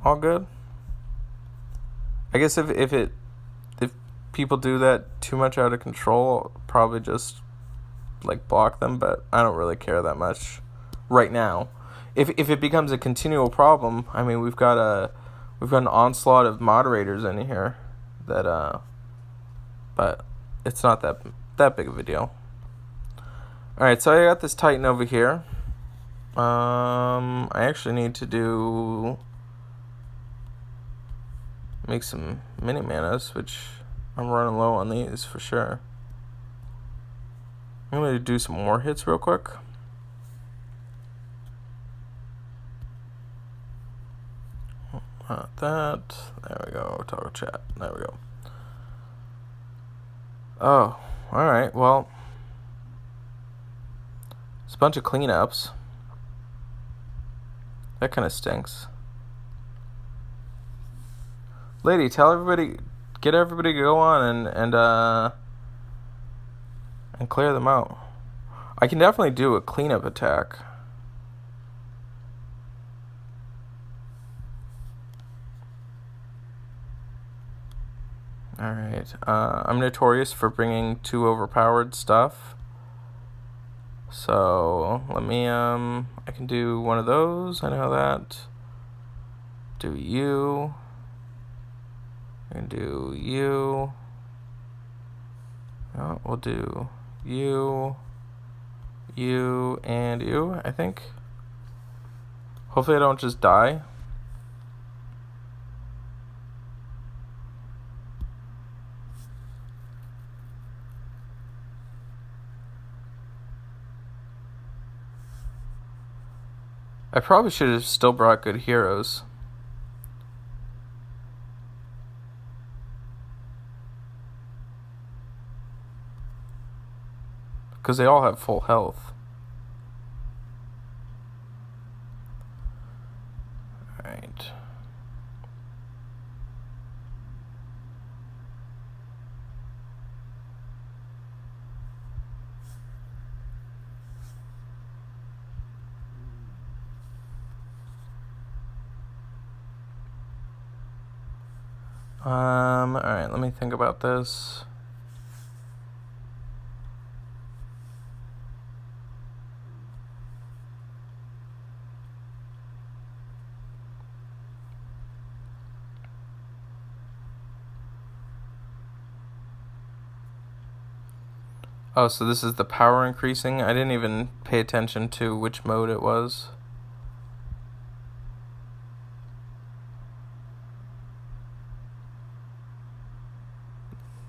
All good. I guess if people do that too much out of control, I'll probably just like block them, but I don't really care that much right now. If it becomes a continual problem, I mean, we've got an onslaught of moderators in here that but it's not that big of a deal. All right, so I got this Titan over here. I actually need to make some mini manas, which I'm running low on these for sure. I'm going to do some more hits real quick. That. There we go. Toggle chat. There we go. Oh, alright. Well, it's a bunch of cleanups. That kind of stinks. Lady, get everybody to go on and clear them out. I can definitely do a cleanup attack. Alright, I'm notorious for bringing too overpowered stuff. So, let me, I can do one of those, I know that. Do you. I can do you. Oh, we'll do you, and you, I think. Hopefully I don't just die. I probably should have still brought good heroes. Because they all have full health. Alright. Alright, let me think about this. Oh, so this is the power increasing? I didn't even pay attention to which mode it was.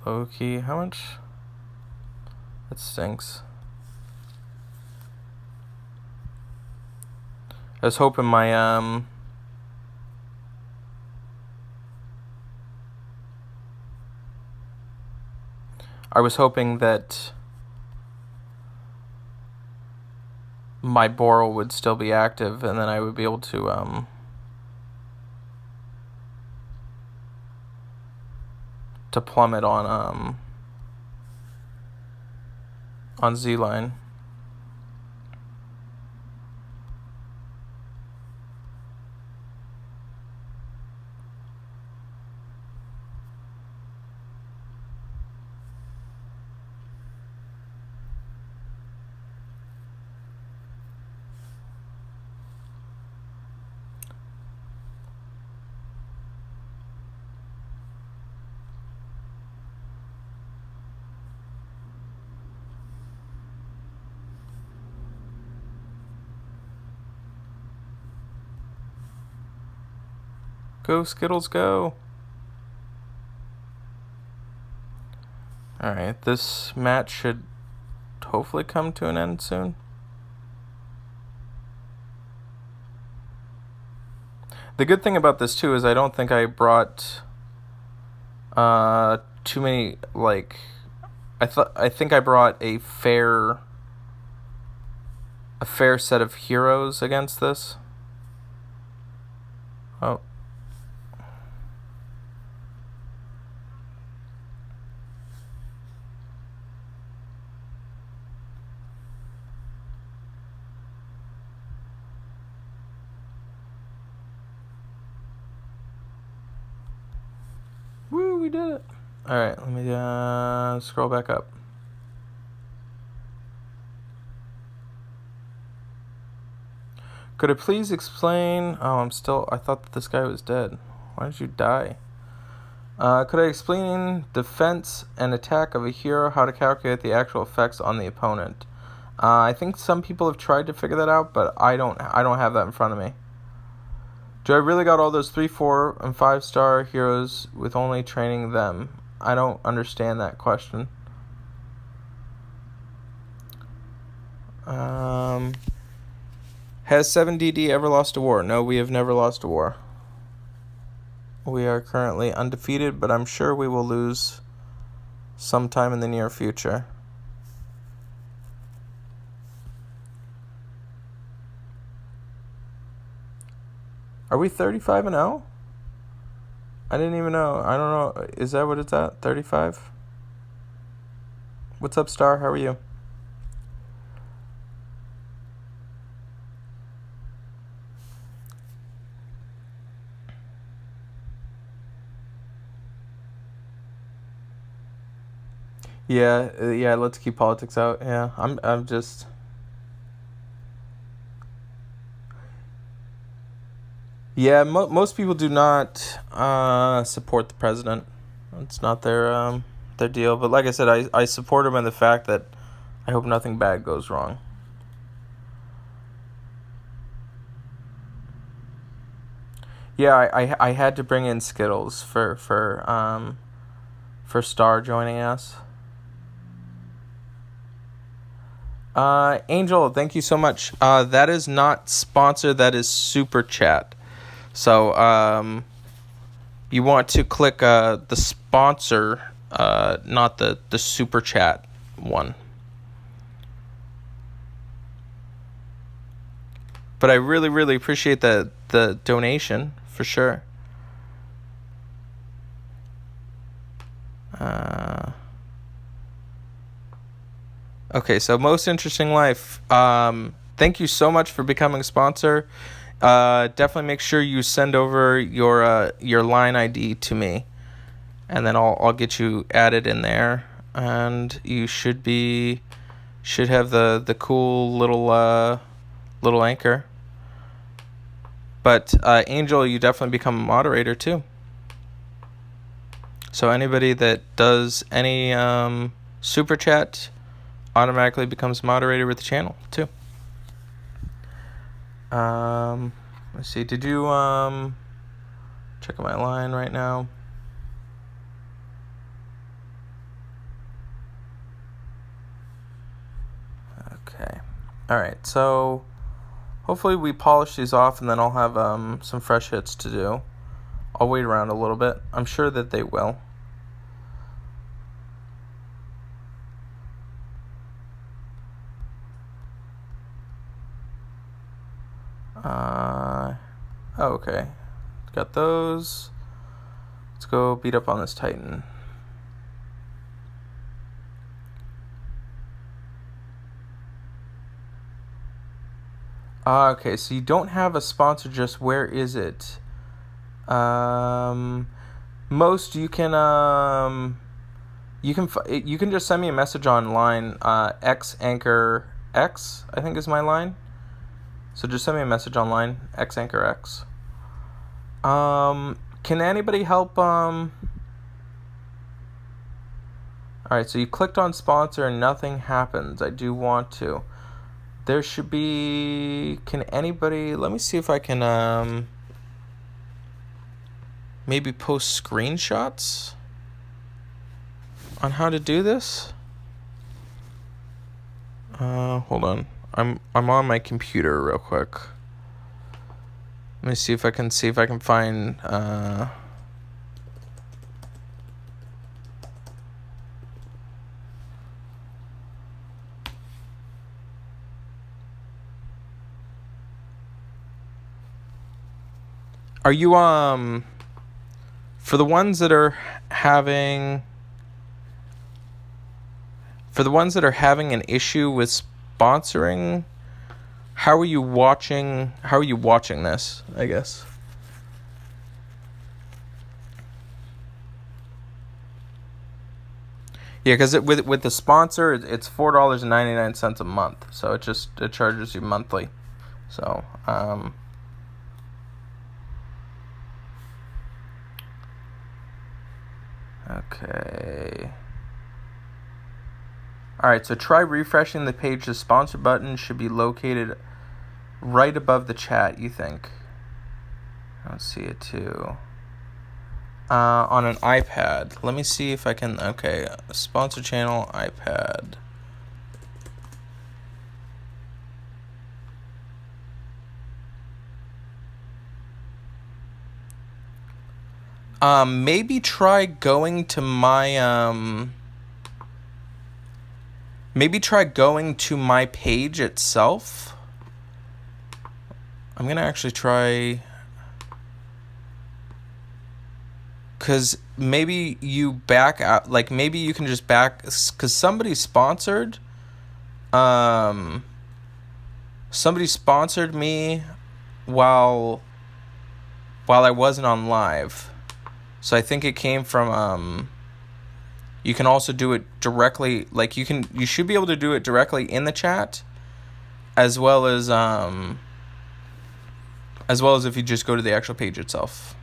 Low key, how much? That stinks. I was hoping my I was hoping that my Boral would still be active, and then I would be able to plummet on Z-Line. Go, Skittles, go. Alright, this match should hopefully come to an end soon. The good thing about this, too, is I don't think I brought too many, like... I think I brought a fair set of heroes against this. Oh. Woo, we did it. Alright, let me scroll back up. Could it please explain... Oh, I thought that this guy was dead. Why did you die? Could I explain defense and attack of a hero, how to calculate the actual effects on the opponent? I think some people have tried to figure that out, but I don't have that in front of me. Do I really got all those 3, 4, and 5-star heroes with only training them? I don't understand that question. Has 7DD ever lost a war? No, we have never lost a war. We are currently undefeated, but I'm sure we will lose sometime in the near future. Are we 35-0? I didn't even know. I don't know. Is that what it's at? 35? What's up, Star? How are you? Yeah, let's keep politics out. Yeah, I'm just... Yeah, most people do not support the president. It's not their deal. But like I said, I support him in the fact that I hope nothing bad goes wrong. Yeah, I had to bring in Skittles for Star joining us. Angel, thank you so much. That is not sponsor, that is super chat. So, you want to click the sponsor, not the super chat one. But I really, really appreciate the donation, for sure. Okay, so Most Interesting Life. Thank you so much for becoming a sponsor. Definitely make sure you send over your line ID to me, and then I'll get you added in there, and you should have the cool little anchor. But Angel, you definitely become a moderator too. So anybody that does any super chat automatically becomes moderator with the channel too. Let's see. Did you check my line right now? Okay. Alright, so hopefully we polish these off and then I'll have some fresh hits to do. I'll wait around a little bit. I'm sure that they will. Okay. Got those. Let's go beat up on this Titan. Okay, so you don't have a sponsor, just where is it? Most you can you can just send me a message online. X Anchor X, I think is my line. So just send me a message online. X Anchor X. Can anybody help? All right, so you clicked on sponsor and nothing happens. I do want to. There should be. Can anybody? Let me see if I can maybe post screenshots on how to do this. Hold on. I'm on my computer real quick. Let me see if I can find Are you for the ones that are having an issue with sponsoring, how are you watching this, I guess? Yeah, because with the sponsor, it's $4.99 a month, so it charges you monthly. So okay. Alright, so try refreshing the page. The sponsor button should be located right above the chat, you think. I don't see it too. On an iPad. Let me see if I can. Okay, sponsor channel, iPad. Maybe try going to my Maybe try going to my page itself. I'm gonna actually try, because maybe you back out, like maybe you can just back, because somebody sponsored me while I wasn't on live. So I think it came from you can also do it directly, like you should be able to do it directly in the chat, as well as if you just go to the actual page itself.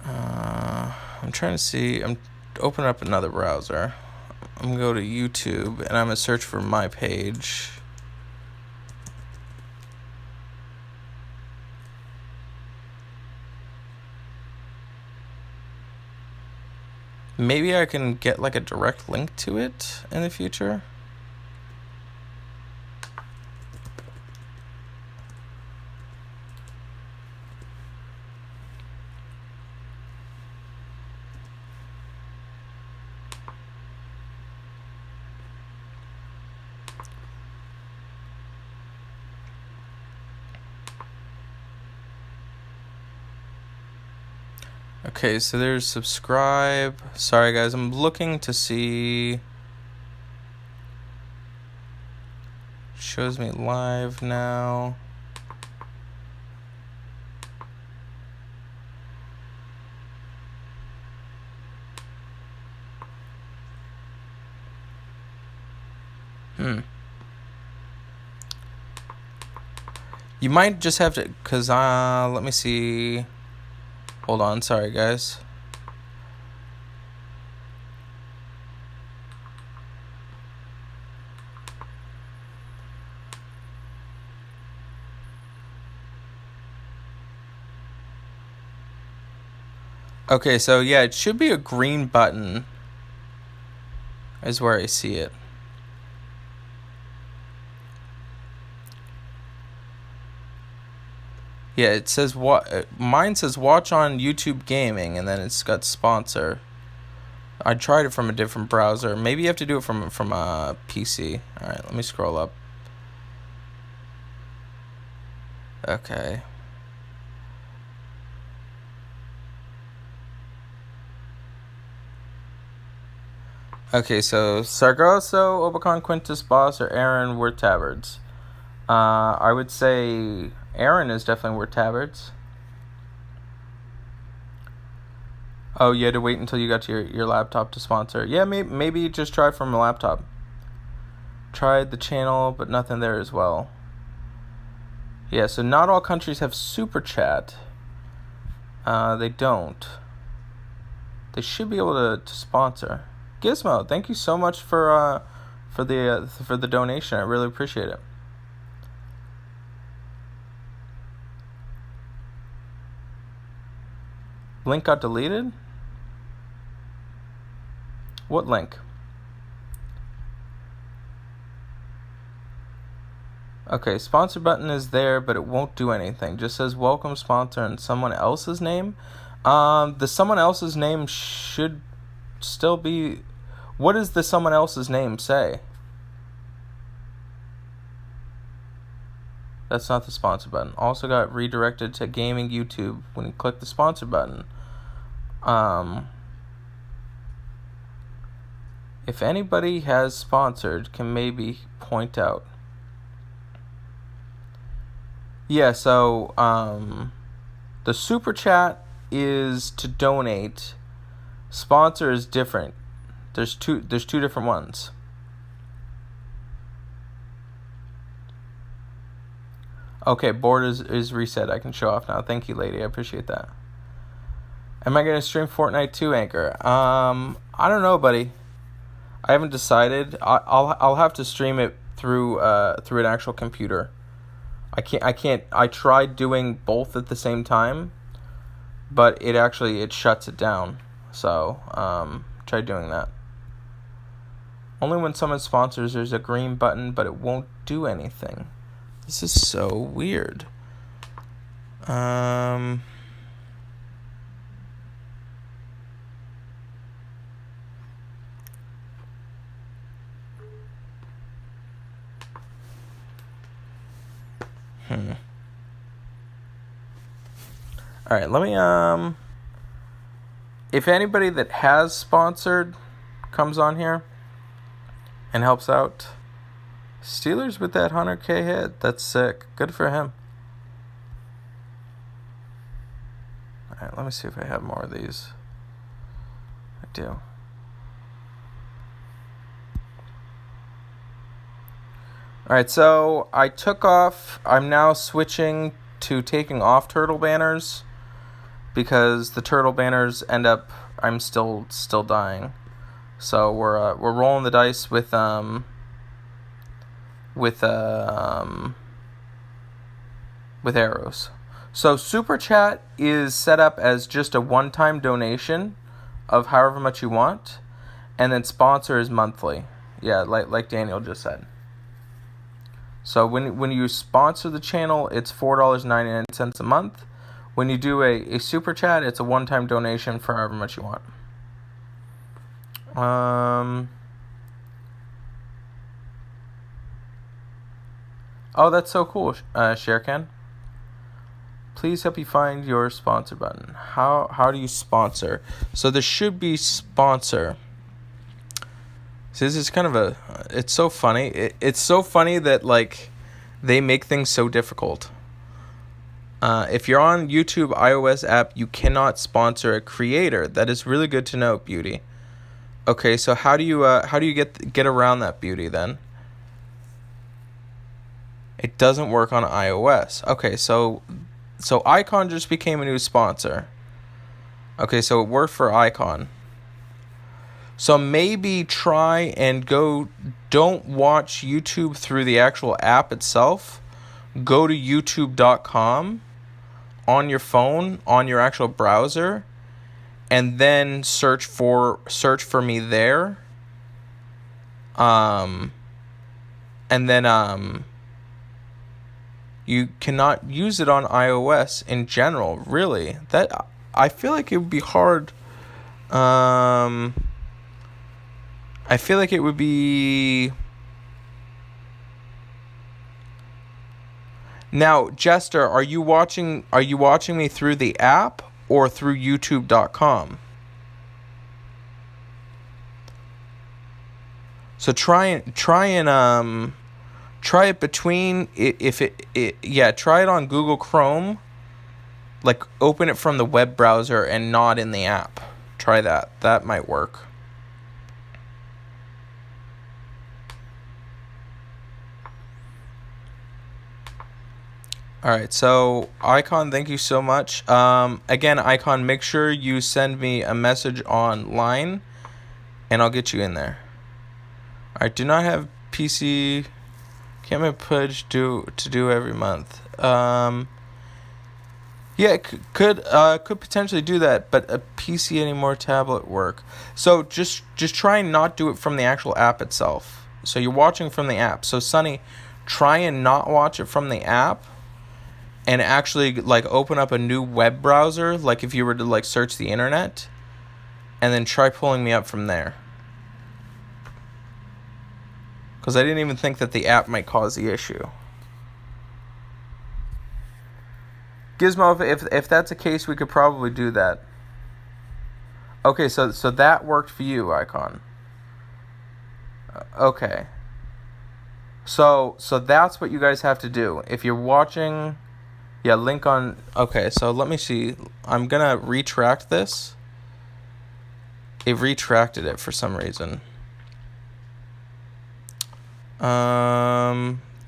I'm trying to see. I'm opening up another browser. I'm gonna go to YouTube and I'm gonna search for my page. Maybe I can get like a direct link to it in the future. Okay, so there's subscribe. Sorry guys, I'm looking to see. Shows me live now. You might just have to, cause let me see. Hold on, sorry guys. Okay, so yeah, it should be a green button is where I see it. Yeah, it says what mine says watch on YouTube Gaming, and then it's got sponsor. I tried it from a different browser. Maybe you have to do it from a PC. All right, let me scroll up. Okay. Okay, so Sargasso, Obacan, Quintus, Boss, or Aaron were tabards. I would say Aaron is definitely worth tabards. Oh, you had to wait until you got to your laptop to sponsor. Yeah, maybe just try from a laptop. Tried the channel, but nothing there as well. Yeah, so not all countries have super chat. They don't. They should be able to sponsor. Gizmo, thank you so much for the donation. I really appreciate it. Lync got deleted? What link? Okay, sponsor button is there, but it won't do anything. Just says welcome sponsor and someone else's name. The someone else's name should still be... What does the someone else's name say? That's not the sponsor button. Also got redirected to gaming YouTube when you click the sponsor button. If anybody has sponsored, can maybe point out. Yeah, so the super chat is to donate. Sponsor is different. There's two different ones. Okay, board is reset. I can show off now. Thank you, lady. I appreciate that. Am I gonna stream Fortnite 2, Anchor? I don't know, buddy. I haven't decided. I'll have to stream it through an actual computer. I can't. I tried doing both at the same time, but it shuts it down. So try doing that. Only when someone sponsors, there's a green button, but it won't do anything. This is so weird. All right, let me if anybody that has sponsored comes on here and helps out, Steelers with that 100K hit, that's sick. Good for him. All right, let me see if I have more of these. I do. All right, so I took off. I'm now switching to taking off turtle banners because the turtle banners end up. I'm still dying. So we're rolling the dice with arrows. So super chat is set up as just a one-time donation of however much you want, and then sponsor is monthly. Yeah, like Daniel just said. So when you sponsor the channel, it's $4.99 a month. When you do a super chat, it's a one-time donation for however much you want. Oh, that's so cool, Sherkan. Please help you find your sponsor button. How do you sponsor? So there should be sponsor. So this is kind of it's so funny. It's so funny that like they make things so difficult. If you're on YouTube iOS app, you cannot sponsor a creator. That is really good to know, Beauty. Okay, so how do you get around that, Beauty, then? It doesn't work on iOS. Okay, so Icon just became a new sponsor. Okay, so it worked for Icon. So maybe try and don't watch YouTube through the actual app itself. Go to youtube.com on your phone, on your actual browser, and then search for me there. And then You cannot use it on iOS in general, really. That I feel like it would be hard. I feel like it would be. Now, Jester, are you watching me through the app or through youtube.com? So try it between try it on Google Chrome. Like, open it from the web browser and not in the app. Try that. That might work. All right, so Icon, thank you so much. Again, Icon, make sure you send me a message online, and I'll get you in there. All right, do not have PC. Can't make pledge to do every month. Yeah, could potentially do that, but a PC anymore, tablet work. So just try and not do it from the actual app itself. So you're watching from the app. So Sonny, try and not watch it from the app, and actually like open up a new web browser, like if you were to like search the internet, and then try pulling me up from there. Because I didn't even think that the app might cause the issue. Gizmo, if that's the case, we could probably do that. Okay, so that worked for you, Icon. Okay. So that's what you guys have to do. If you're watching, Lync on. Okay, so let me see. I'm gonna retract this. It retracted it for some reason.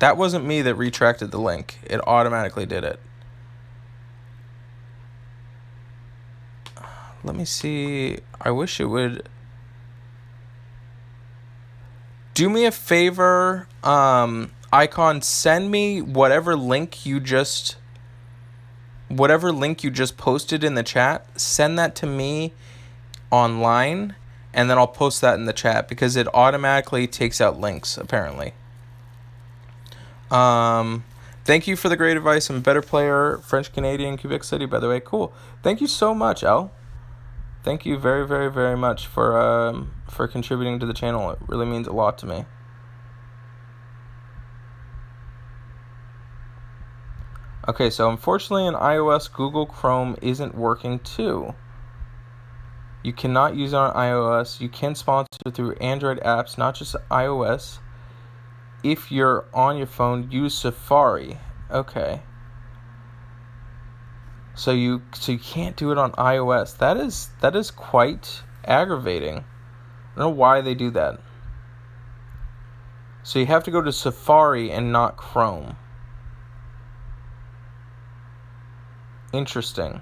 That wasn't me that retracted the link. It automatically did it. Let me see. I wish it would. Do me a favor, Icon, send me whatever link you just posted in the chat. Send that to me online, and then I'll post that in the chat because it automatically takes out links, apparently. Thank you for the great advice. I'm a better player, French Canadian, Quebec City, by the way. Cool. Thank you so much, Al. Thank you very, very, very much for contributing to the channel. It really means a lot to me. Okay, so unfortunately in iOS, Google Chrome isn't working too. You cannot use it on iOS. You can sponsor through Android apps, not just iOS. If you're on your phone, use Safari. Okay. So you can't do it on iOS. That is quite aggravating. I don't know why they do that. So you have to go to Safari and not Chrome. Interesting.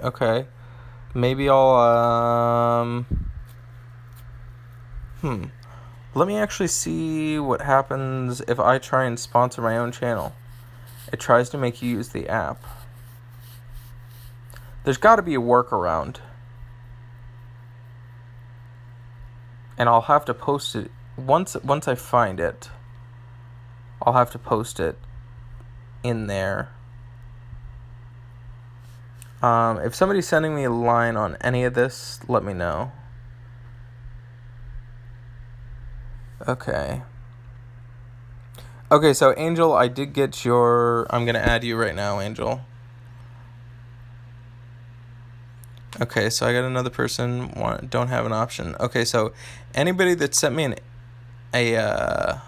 Okay. Maybe I'll let me actually see what happens if I try and sponsor my own channel. It tries to make you use the app. There's got to be a workaround. And I'll have to post it once I find it. I'll have to post it in there. If somebody's sending me a line on any of this, let me know. Okay, so Angel, I did get your. I'm gonna add you right now, Angel. Okay, so I got another person. Don't have an option. Okay, so anybody that sent me a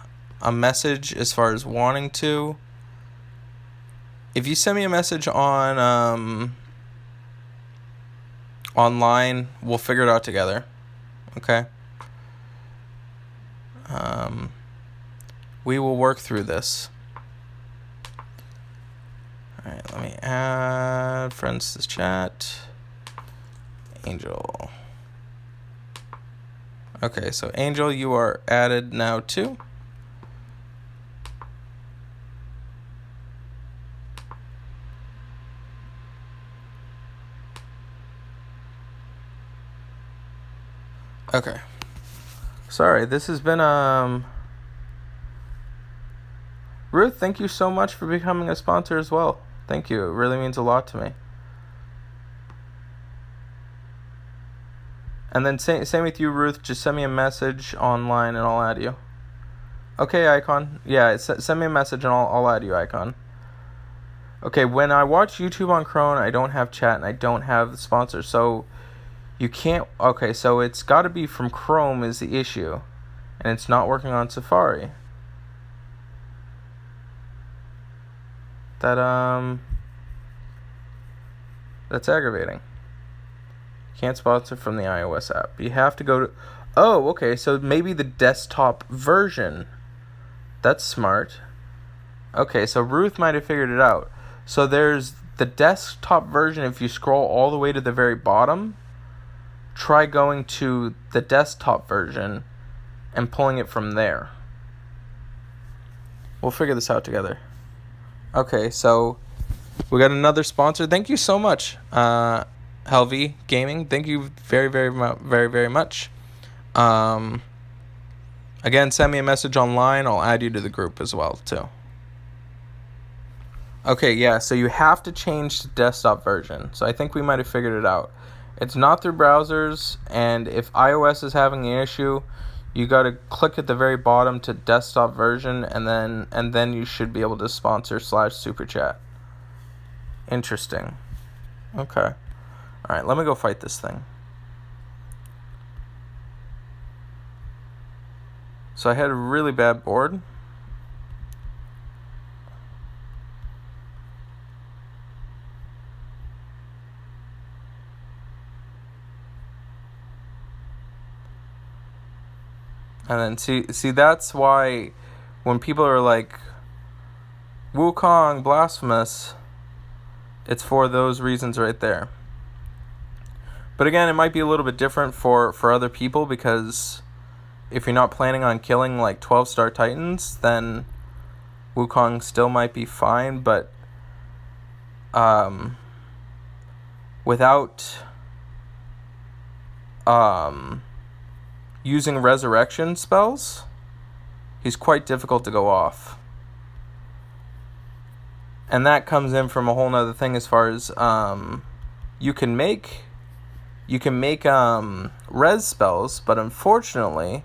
message as far as wanting to. If you send me a message on online, we'll figure it out together. Okay. We will work through this. All right, let me add friends to this chat. Angel. Okay, so Angel, you are added now too. Okay. Sorry, this has been Ruth, thank you so much for becoming a sponsor as well. Thank you. It really means a lot to me. And then same with you, Ruth. Just send me a message online and I'll add you. Okay, Icon. Yeah, send me a message and I'll add you, Icon. Okay, when I watch YouTube on Chrome, I don't have chat and I don't have the sponsor. So you can't... Okay, so it's got to be from Chrome is the issue. And it's not working on Safari. That's aggravating. Can't sponsor from the iOS app. You have to go to... Oh, okay, so maybe the desktop version. That's smart. Okay, so Ruth might have figured it out. So there's the desktop version. If you scroll all the way to the very bottom, try going to the desktop version and pulling it from there. We'll figure this out together. Okay, so we got another sponsor. Thank you so much, Helvy Gaming. Thank you very much. Again, send me a message online. I'll add you to the group as well, too. Okay, yeah, so you have to change to desktop version. So I think we might have figured it out. It's not through browsers, and if iOS is having an issue, you got to click at the very bottom to desktop version, and then you should be able to sponsor /super chat. Interesting. Okay. All right, let me go fight this thing. So I had a really bad board. And then see that's why when people are like Wukong blasphemous, it's for those reasons right there. But again, it might be a little bit different for other people, because if you're not planning on killing like 12-star Titans, then Wukong still might be fine, but without using resurrection spells, he's quite difficult to go off. And that comes in from a whole nother thing as far as you can make res spells, but unfortunately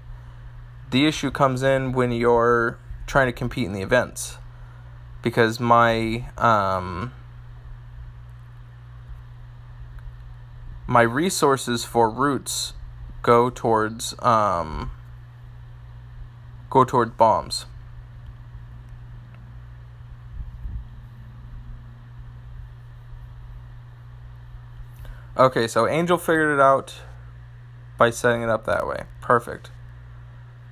the issue comes in when you're trying to compete in the events, because my resources for roots go towards bombs. Okay, so Angel figured it out by setting it up that way. Perfect.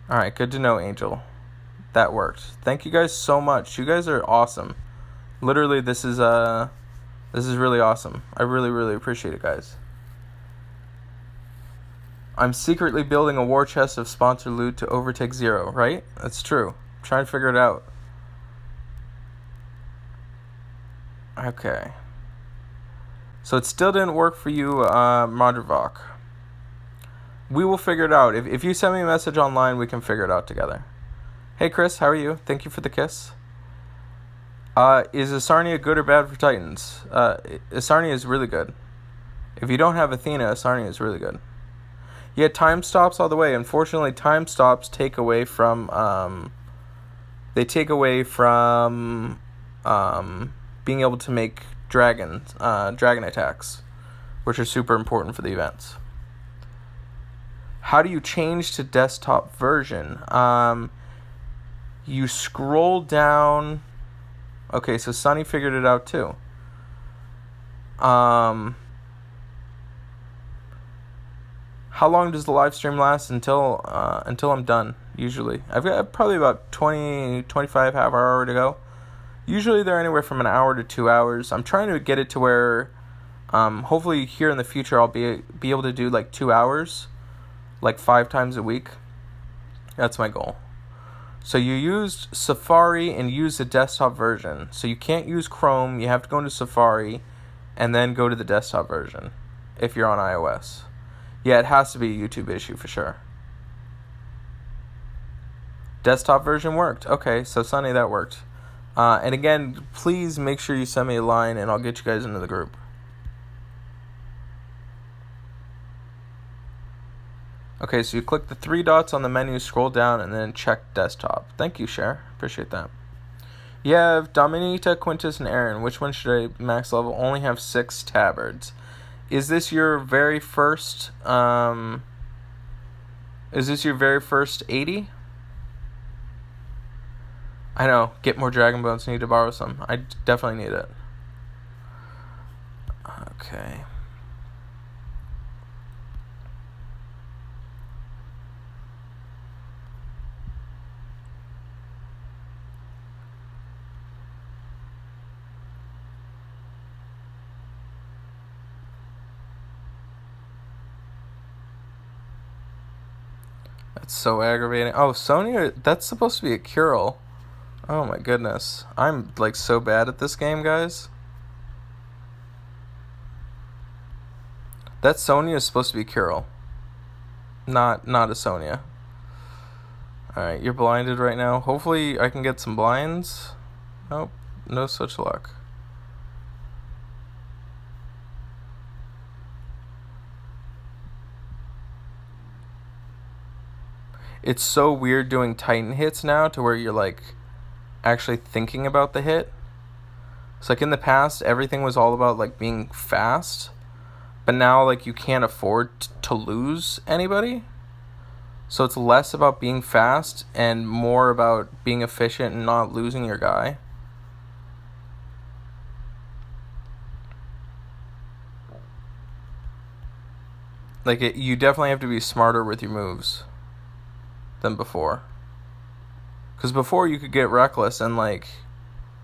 Alright, good to know, Angel. That worked. Thank you guys so much. You guys are awesome. Literally, this is really awesome. I really appreciate it, guys. I'm secretly building a war chest of sponsor loot to overtake Zero, right? That's true. I'm trying to figure it out. Okay. So it still didn't work for you, Modrovok. We will figure it out. If you send me a message online, we can figure it out together. Hey, Chris, how are you? Thank you for the kiss. Is Asarnia good or bad for Titans? Asarnia is really good. If you don't have Athena, Asarnia is really good. Yeah, time stops all the way. Unfortunately, time stops take away from... being able to make dragon attacks, which are super important for the events. How do you change to desktop version? You scroll down. Okay, so Sunny figured it out too. How long does the live stream last until I'm done? Usually, I've got probably about 25 half hour to go. Usually they're anywhere from an hour to 2 hours. I'm trying to get it to where, hopefully here in the future I'll be able to do like 2 hours, like 5 times a week. That's my goal. So you used Safari and use the desktop version. So you can't use Chrome. You have to go into Safari and then go to the desktop version if you're on iOS. Yeah, it has to be a YouTube issue for sure. Desktop version worked. Okay, so Sunny, that worked. And again, please make sure you send me a line and I'll get you guys into the group. Okay, so you click the 3 dots on the menu, scroll down, and then check desktop. Thank you, Cher. Appreciate that. You have Dominita, Quintus, and Aaron. Which one should I max level? Only have 6 tabards. Is this your very first, Is this your very first 80? I know. Get more dragon bones. Need to borrow some. I definitely need it. Okay. That's so aggravating. Oh, Sonya, that's supposed to be a cure-all. Oh my goodness. I'm like so bad at this game, guys. That Sonya is supposed to be cure-all. Not a Sonya. Alright, you're blinded right now. Hopefully I can get some blinds. Nope, no such luck. It's so weird doing Titan hits now to where you're like actually thinking about the hit. It's like in the past everything was all about like being fast, but now like you can't afford to lose anybody. So it's less about being fast and more about being efficient and not losing your guy. Like you definitely have to be smarter with your moves than before. Because before you could get reckless and like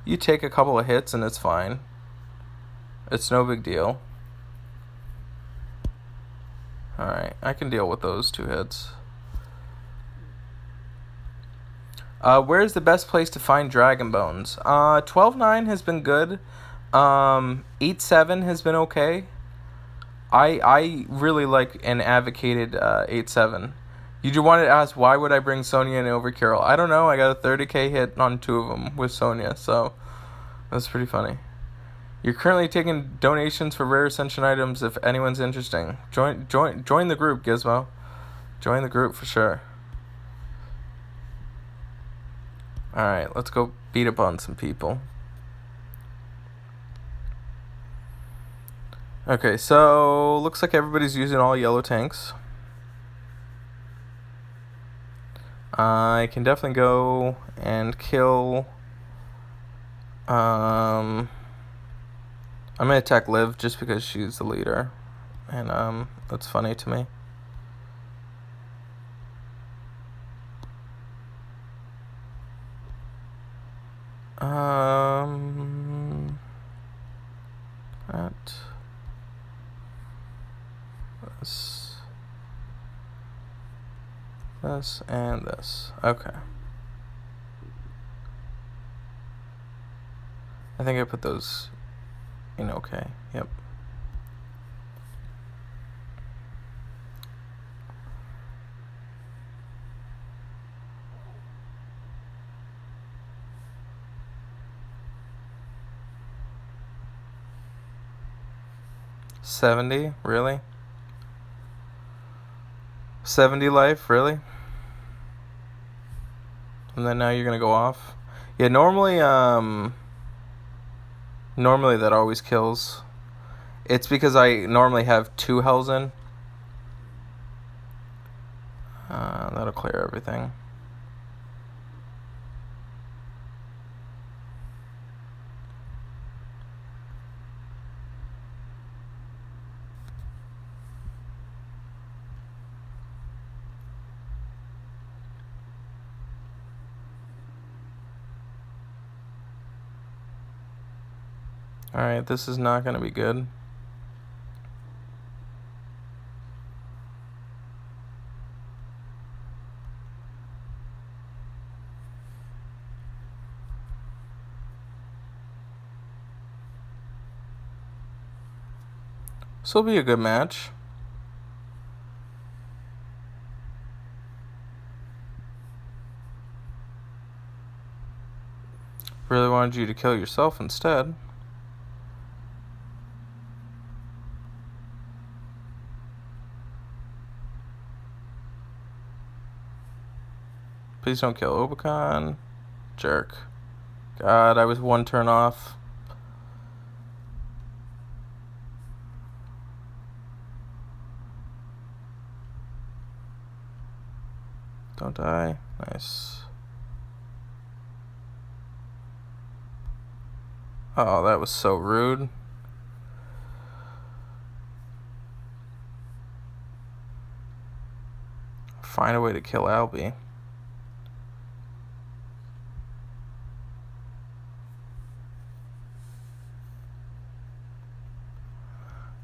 you take a couple of hits and it's fine. It's no big deal. Alright, I can deal with those 2 hits. Where's the best place to find dragon bones? 12-9 has been good. 8-7 has been okay. I really like and advocated 8-7. You just wanted to ask, why would I bring Sonya and Overkill? I don't know. I got a 30k hit on 2 of them with Sonya, so that's pretty funny. You're currently taking donations for rare ascension items if anyone's interesting. Join the group, Gizmo. Join the group for sure. Alright, let's go beat up on some people. Okay, so looks like everybody's using all yellow tanks. I can definitely go and kill. I'm gonna attack Liv just because she's the leader, and that's funny to me. That this and this. Okay. I think I put those in okay. Yep. $70? Really? 70 life? Really? And then now you're gonna go off? Yeah, normally that always kills. It's because I normally have 2 hells in. That'll clear everything. Alright, this is not going to be good. This will be a good match. Really wanted you to kill yourself instead. Please don't kill Obacan. Jerk. God, I was one turn off. Don't die. Nice. Oh, that was so rude. Find a way to kill Albie.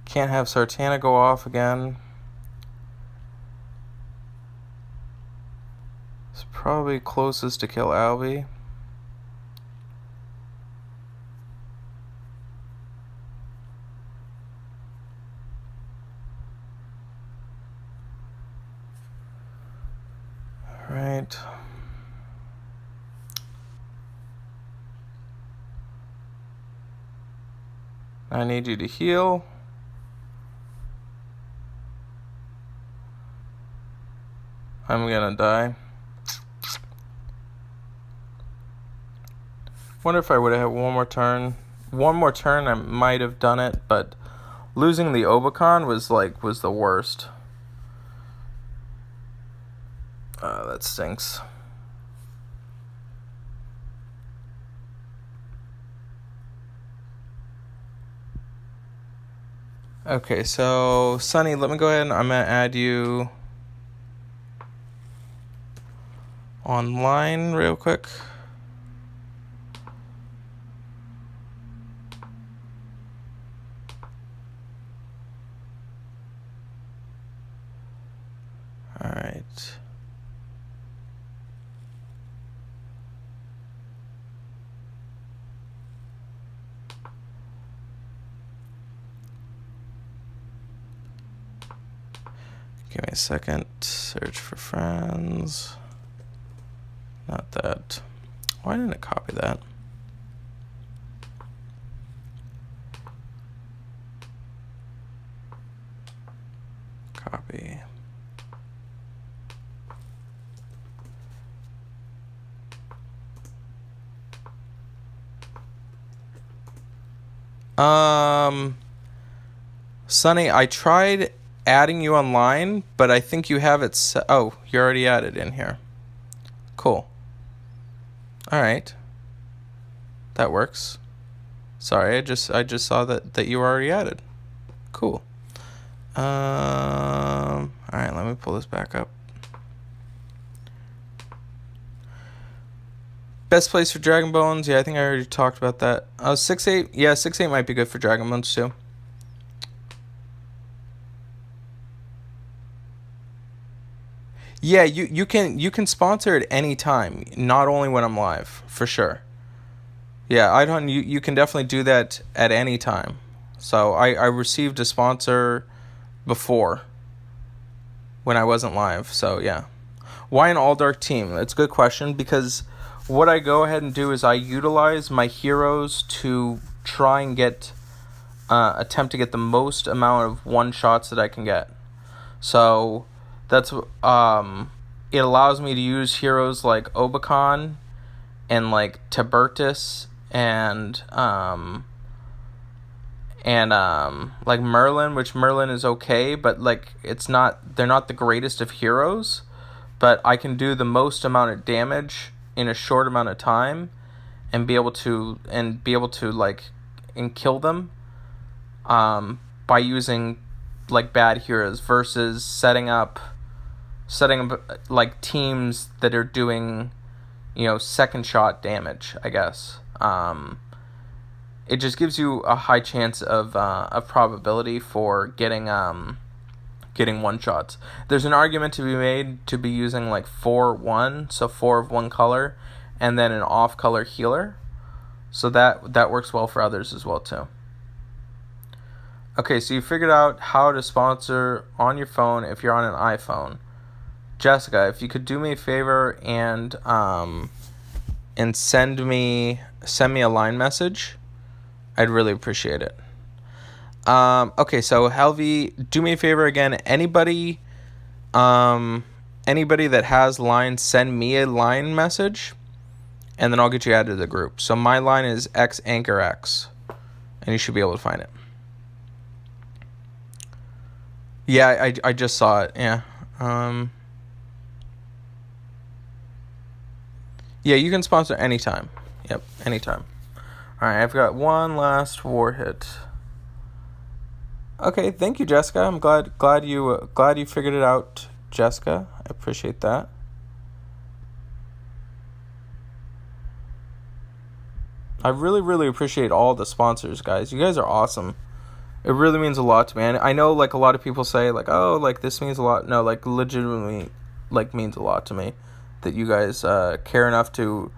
Can't have Sartana go off again. It's probably closest to kill Albie. Right. I need you to heal. I'm gonna die. Wonder if I would have had one more turn. One more turn, I might have done it, but losing the Obacan was the worst. That stinks. Okay, so Sunny, let me go ahead and I'm gonna add you online real quick. All right. Give me a second. Search for friends. Not that. Why didn't it copy that? Copy. Sunny, I tried adding you online, but I think you have it set. Oh, you're already added in here. Cool. All right. That works. Sorry, I just saw that you were already added. Cool. All right, let me pull this back up. Best place for Dragon Bones? Yeah, I think I already talked about that. 6-8. Yeah, 6-8 might be good for Dragon Bones too. Yeah, you can sponsor at any time, not only when I'm live, for sure. Yeah, I don't. You can definitely do that at any time. So I received a sponsor before when I wasn't live. So yeah, why an all dark team? That's a good question, because what I go ahead and do is I utilize my heroes to try and attempt to get the most amount of one shots that I can get. So that's it allows me to use heroes like Obacan and like Tibertus and like Merlin, which Merlin is okay, but like they're not the greatest of heroes, but I can do the most amount of damage in a short amount of time and be able to like and kill them by using like bad heroes versus setting up like teams that are doing, second shot damage, I guess. It just gives you a high chance of probability for getting one shots. There's an argument to be made to be using like 4-1, so 4 of one color, and then an off color healer. So that works well for others as well too. Okay, so you figured out how to sponsor on your phone if you're on an iPhone. Jessica, if you could do me a favor and and send me a line message, I'd really appreciate it. Okay, so Helvi, do me a favor again. Anybody that has lines, send me a line message, and then I'll get you added to the group. So my line is xanchorx, and you should be able to find it. Yeah, I just saw it. Yeah. Yeah, you can sponsor anytime. Yep, anytime. All right, I've got one last war hit. Okay, thank you, Jessica. I'm glad you figured it out, Jessica. I appreciate that. I really, really appreciate all the sponsors, guys. You guys are awesome. It really means a lot to me. And I know, like, a lot of people say, like, oh, like, this means a lot. No, like, legitimately, like, means a lot to me that you guys care enough to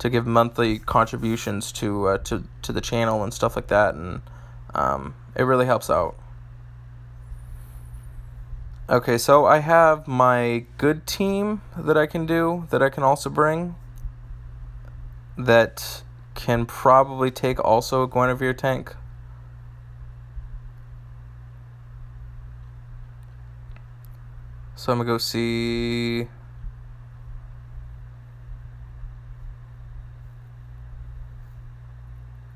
give monthly contributions to the channel and stuff like that. And it really helps out. Okay, so I have my good team that I can do, that I can also bring, that can probably take also a Guinevere tank. So I'm going to go see...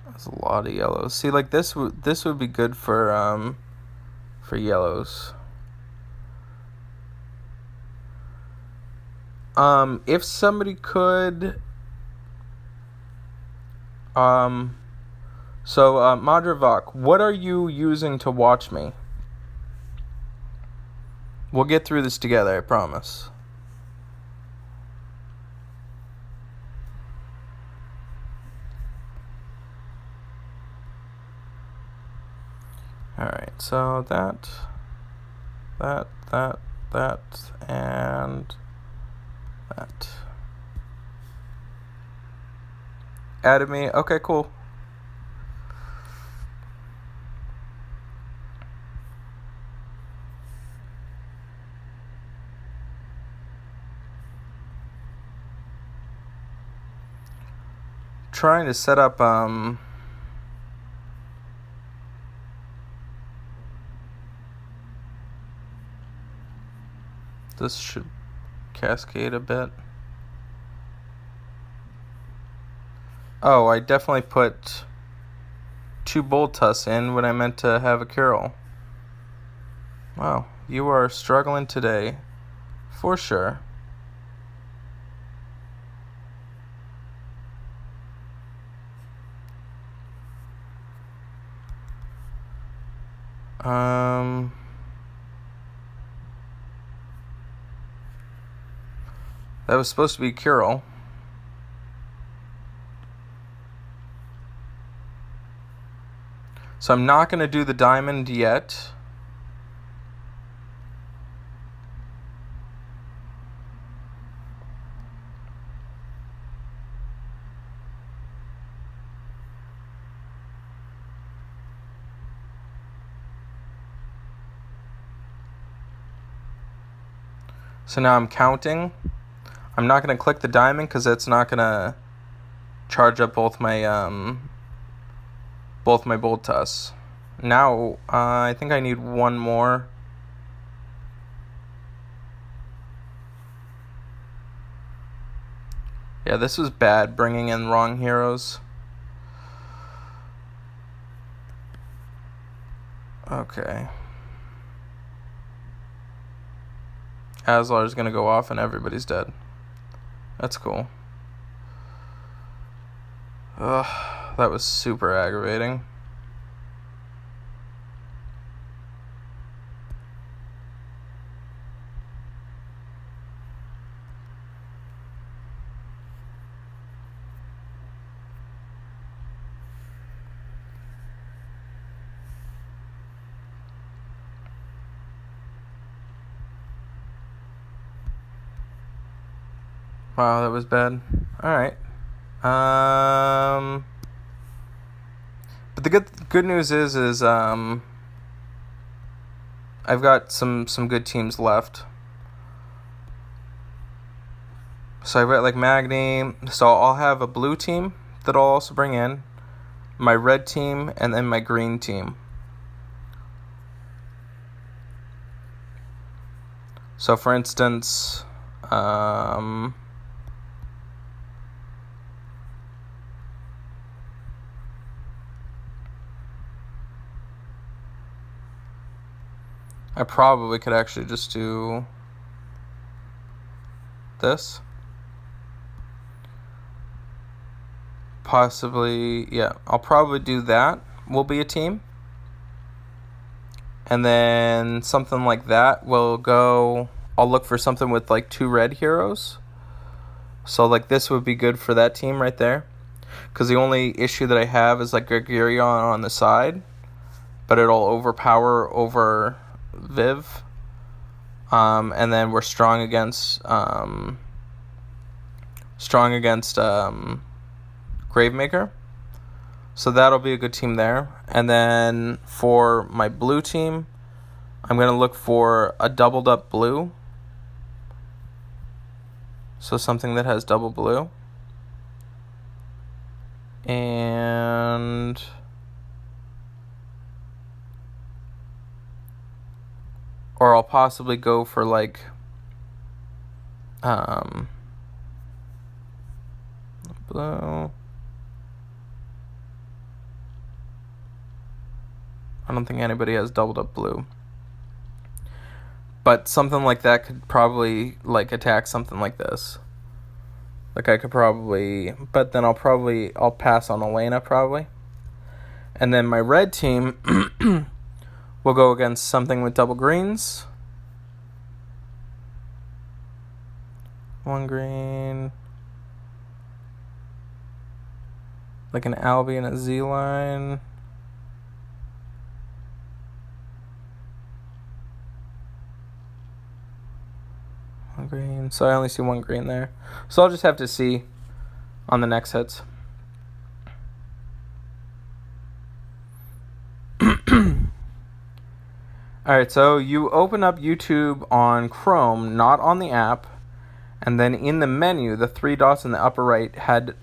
There's a lot of yellows. See, like, this would be good for yellows. If somebody could... Madravak, what are you using to watch me? We'll get through this together, I promise. Alright, so that, and that. Added me. Okay, cool. Trying to set up this should cascade a bit. Oh, I definitely put 2 Boltus in when I meant to have a Carol. Wow, you are struggling today, for sure. That was supposed to be Carol. So I'm not going to do the diamond yet. So now I'm counting. I'm not going to click the diamond because that's not going to charge up both my Boltus. Now, I think I need one more. Yeah, this was bad, bringing in wrong heroes. Okay. Aslar's gonna go off and everybody's dead. That's cool. Ugh, that was super aggravating. Wow, that was bad. Alright. But the good news is I've got some good teams left. So I've got like Magni. So I'll have a blue team that I'll also bring in, my red team, and then my green team. So for instance, I probably could actually just do this. Possibly, yeah, I'll probably do that. Will be a team. And then something like that will go, I'll look for something with like 2 red heroes. So like this would be good for that team right there. Because the only issue that I have is like Gregorion on the side. But it'll overpower over Viv. And then we're strong against Gravemaker. So that'll be a good team there. And then for my blue team, I'm going to look for a doubled up blue. So something that has double blue. And or I'll possibly go for like blue. I don't think anybody has doubled up blue. But something like that could probably like attack something like this. Like I could probably, but then I'll pass on Elena probably. And then my red team will go against something with double greens. 1 green. Like an Albie and a Z-line. Green. So I only see 1 green there. So I'll just have to see on the next hits. Alright, so you open up YouTube on Chrome, not on the app, and then in the menu, the 3 dots in the upper right had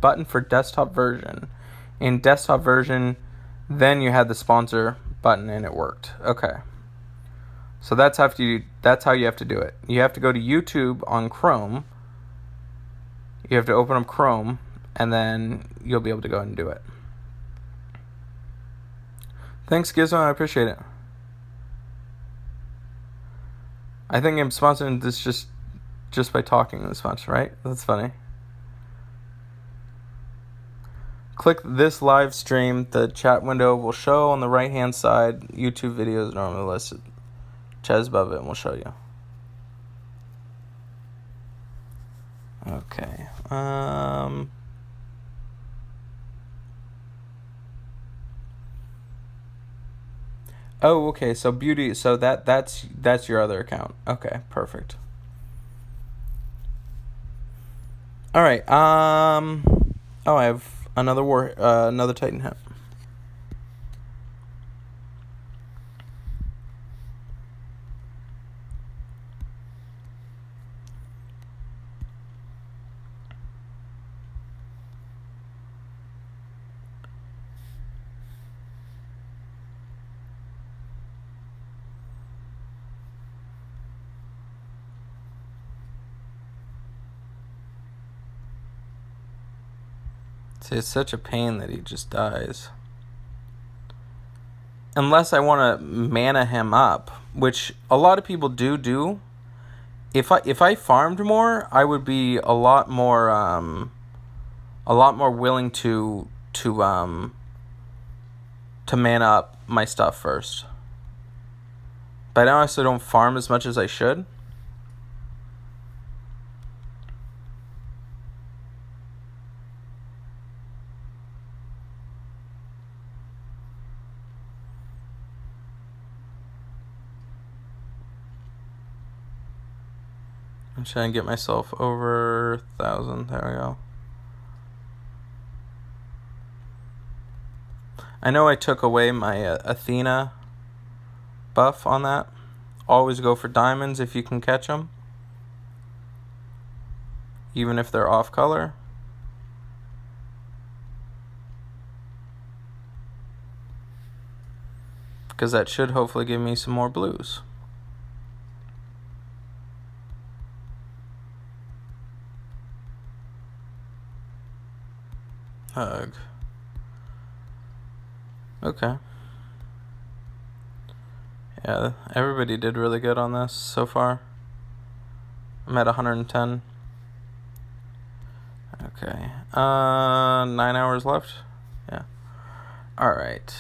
button for desktop version. In desktop version, then you had the sponsor button and it worked. Okay. So that's how you have to do it. You have to go to YouTube on Chrome. You have to open up Chrome, and then you'll be able to go ahead and do it. Thanks, Gizmo. I appreciate it. I think I'm sponsoring this just by talking this much, right? That's funny. Click this live stream. The chat window will show on the right-hand side. YouTube videos normally listed. Chat above it, and we'll show you. Okay. Oh, okay. So beauty. So that's your other account. Okay, perfect. All right. Oh, I have another Titan hat. See, it's such a pain that he just dies. Unless I want to mana him up, which a lot of people do. If I farmed more, I would be a lot more willing to mana up my stuff first. But I also don't farm as much as I should. I'm trying to get myself over 1,000. There we go. I know I took away my Athena buff on that. Always go for diamonds if you can catch them. even if they're off color. Because that should hopefully give me some more blues. Hug. Okay. Yeah, everybody did really good on this so far. I'm at 110. Okay. 9 hours left. Yeah. Alright.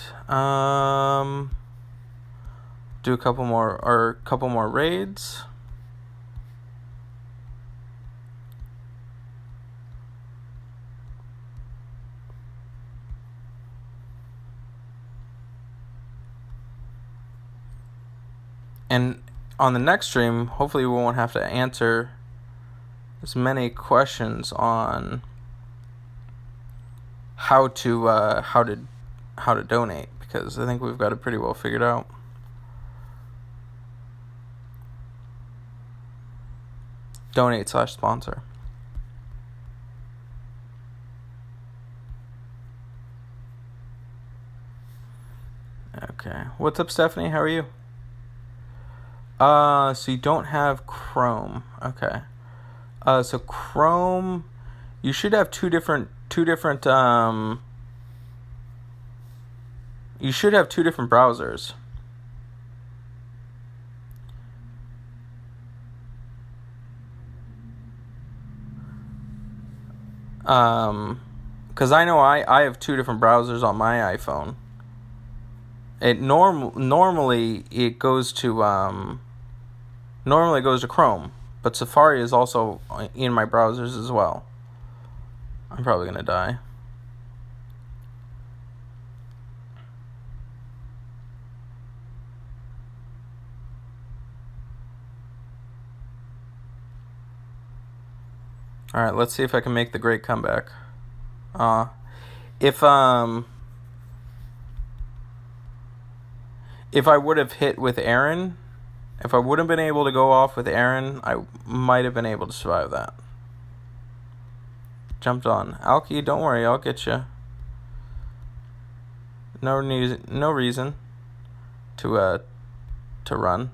Do a couple more raids. And on the next stream, hopefully we won't have to answer as many questions on how to donate, because I think we've got it pretty well figured out. Donate/sponsor. Okay. What's up, Stephanie? How are you? So you don't have Chrome. Okay. So Chrome, you should have two different you should have two different browsers. Because I know I have two different browsers on my iPhone. It normally it goes to Chrome, but Safari is also in my browsers as well. I'm probably gonna die. Alright, let's see if I can make the great comeback. If I would have hit with Aaron, if I would have been able to go off with Aaron, I might have been able to survive that. Jumped on. Alki, don't worry, I'll get you. No reason to run.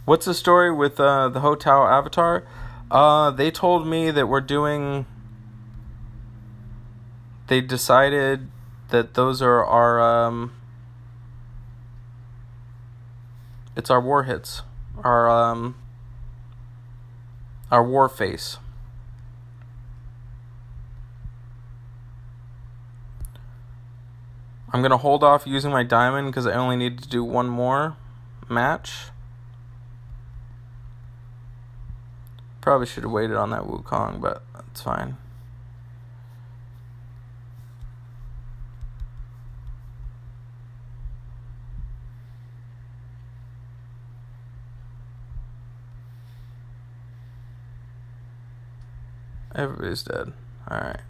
What's the story with the hotel avatar? They told me that they decided that those are our it's our war hits, our war face. I'm gonna hold off using my diamond because I only need to do one more match. Probably should have waited on that Wukong, but that's fine. Everybody's dead. Alright.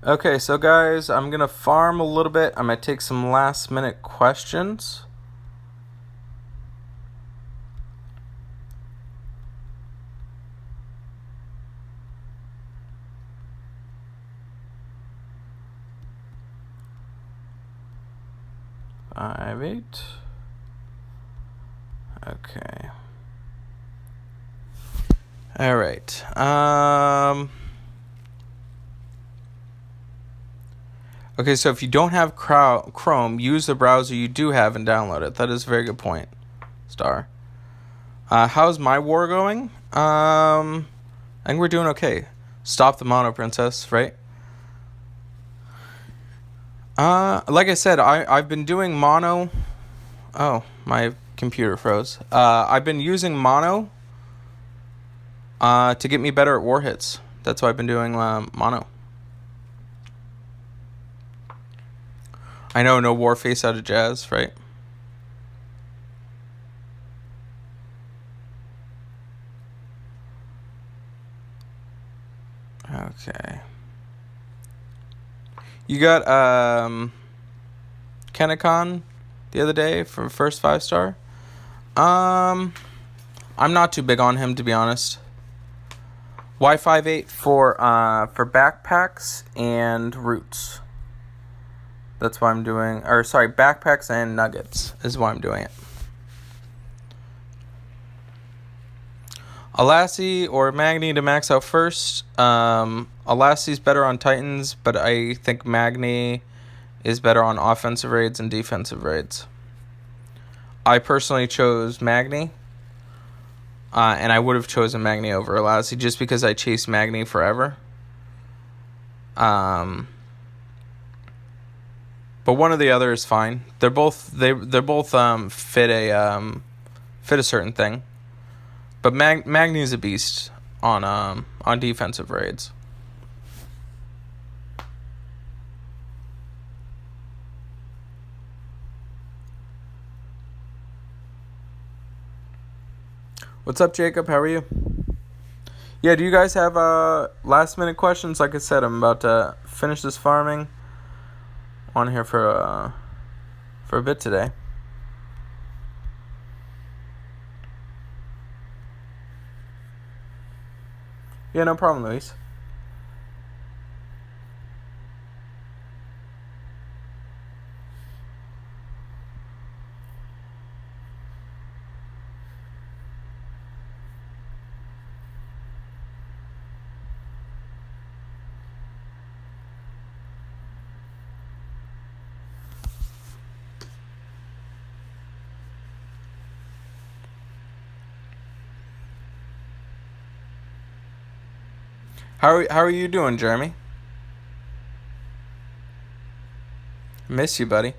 Okay, so guys, I'm going to farm a little bit. I'm going to take some last minute questions. Five, 8. Okay. All right. Okay, so if you don't have Chrome, use the browser you do have and download it. That is a very good point, Star. How's my war going? I think we're doing okay. Stop the mono, princess, right? Like I said, I've been doing mono. Oh, my computer froze. I've been using mono to get me better at war hits. That's why I've been doing mono. I know, no war face out of jazz, right? Okay. You got Kennicon the other day for first 5-star. I'm not too big on him, to be honest. Y58 for backpacks and roots. That's why I'm doing, backpacks and nuggets is why I'm doing it. Alassi or Magni to max out first. Alassi's better on Titans, but I think Magni is better on offensive raids and defensive raids. I personally chose Magni, and I would have chosen Magni over Alassi just because I chased Magni forever. But one or the other is fine. They're both fit a certain thing. But Magni's a beast on defensive raids. What's up, Jacob? How are you? Yeah, do you guys have last minute questions? Like I said, I'm about to finish this farming on here for a bit today. Yeah, no problem, Luis. How are you doing, Jeremy? Miss you, buddy.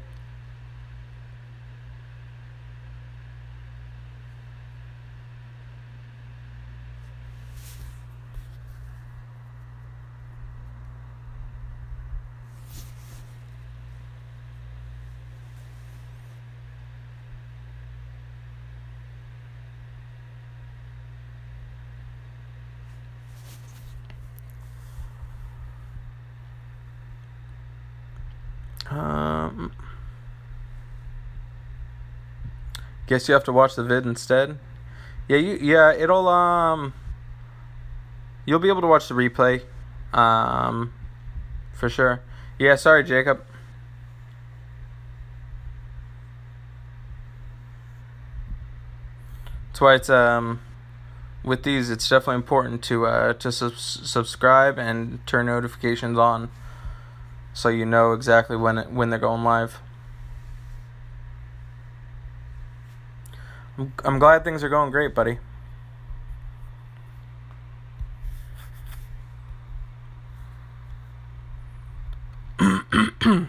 Guess you have to watch the vid instead. Yeah, it'll you'll be able to watch the replay, for sure. Yeah, sorry, Jacob. That's why it's with these, it's definitely important to subscribe and turn notifications on, so you know exactly when they're going live. I'm glad things are going great, buddy. And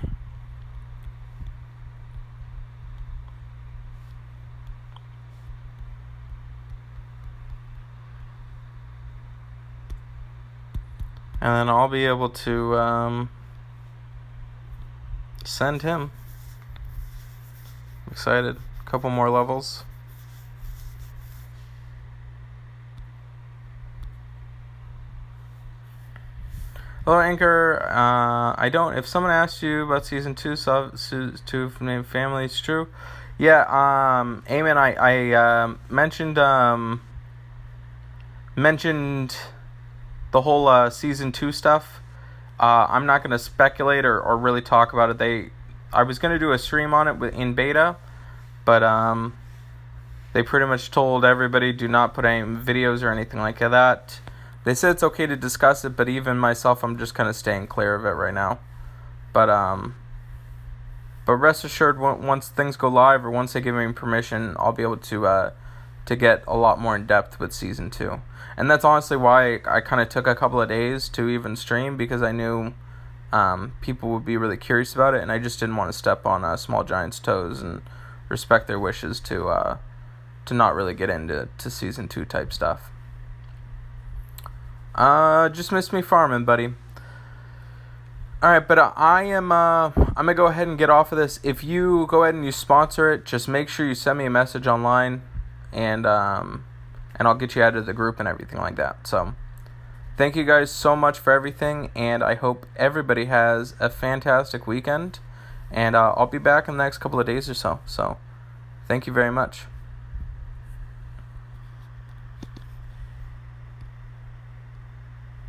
then I'll be able to send him. I'm excited. A couple more levels. Hello, Anchor. I don't. If someone asks you about season 2, two named Family, it's true. Yeah. Eamon, I mentioned the whole season 2 stuff. I'm not gonna speculate or really talk about it. I was gonna do a stream on it in beta, but they pretty much told everybody do not put any videos or anything like that. They said it's okay to discuss it, but even myself, I'm just kind of staying clear of it right now. But rest assured, once things go live or once they give me permission, I'll be able to get a lot more in depth with season 2. And that's honestly why I kind of took a couple of days to even stream, because I knew people would be really curious about it, and I just didn't want to step on Small Giant's toes and respect their wishes to not really get into season 2 type stuff. Just missed me farming, buddy. Alright, but I'm gonna go ahead and get off of this. If you go ahead and you sponsor it, just make sure you send me a message online, and I'll get you out of the group and everything like that. So, thank you guys so much for everything, and I hope everybody has a fantastic weekend, And I'll be back in the next couple of days or so. So, thank you very much.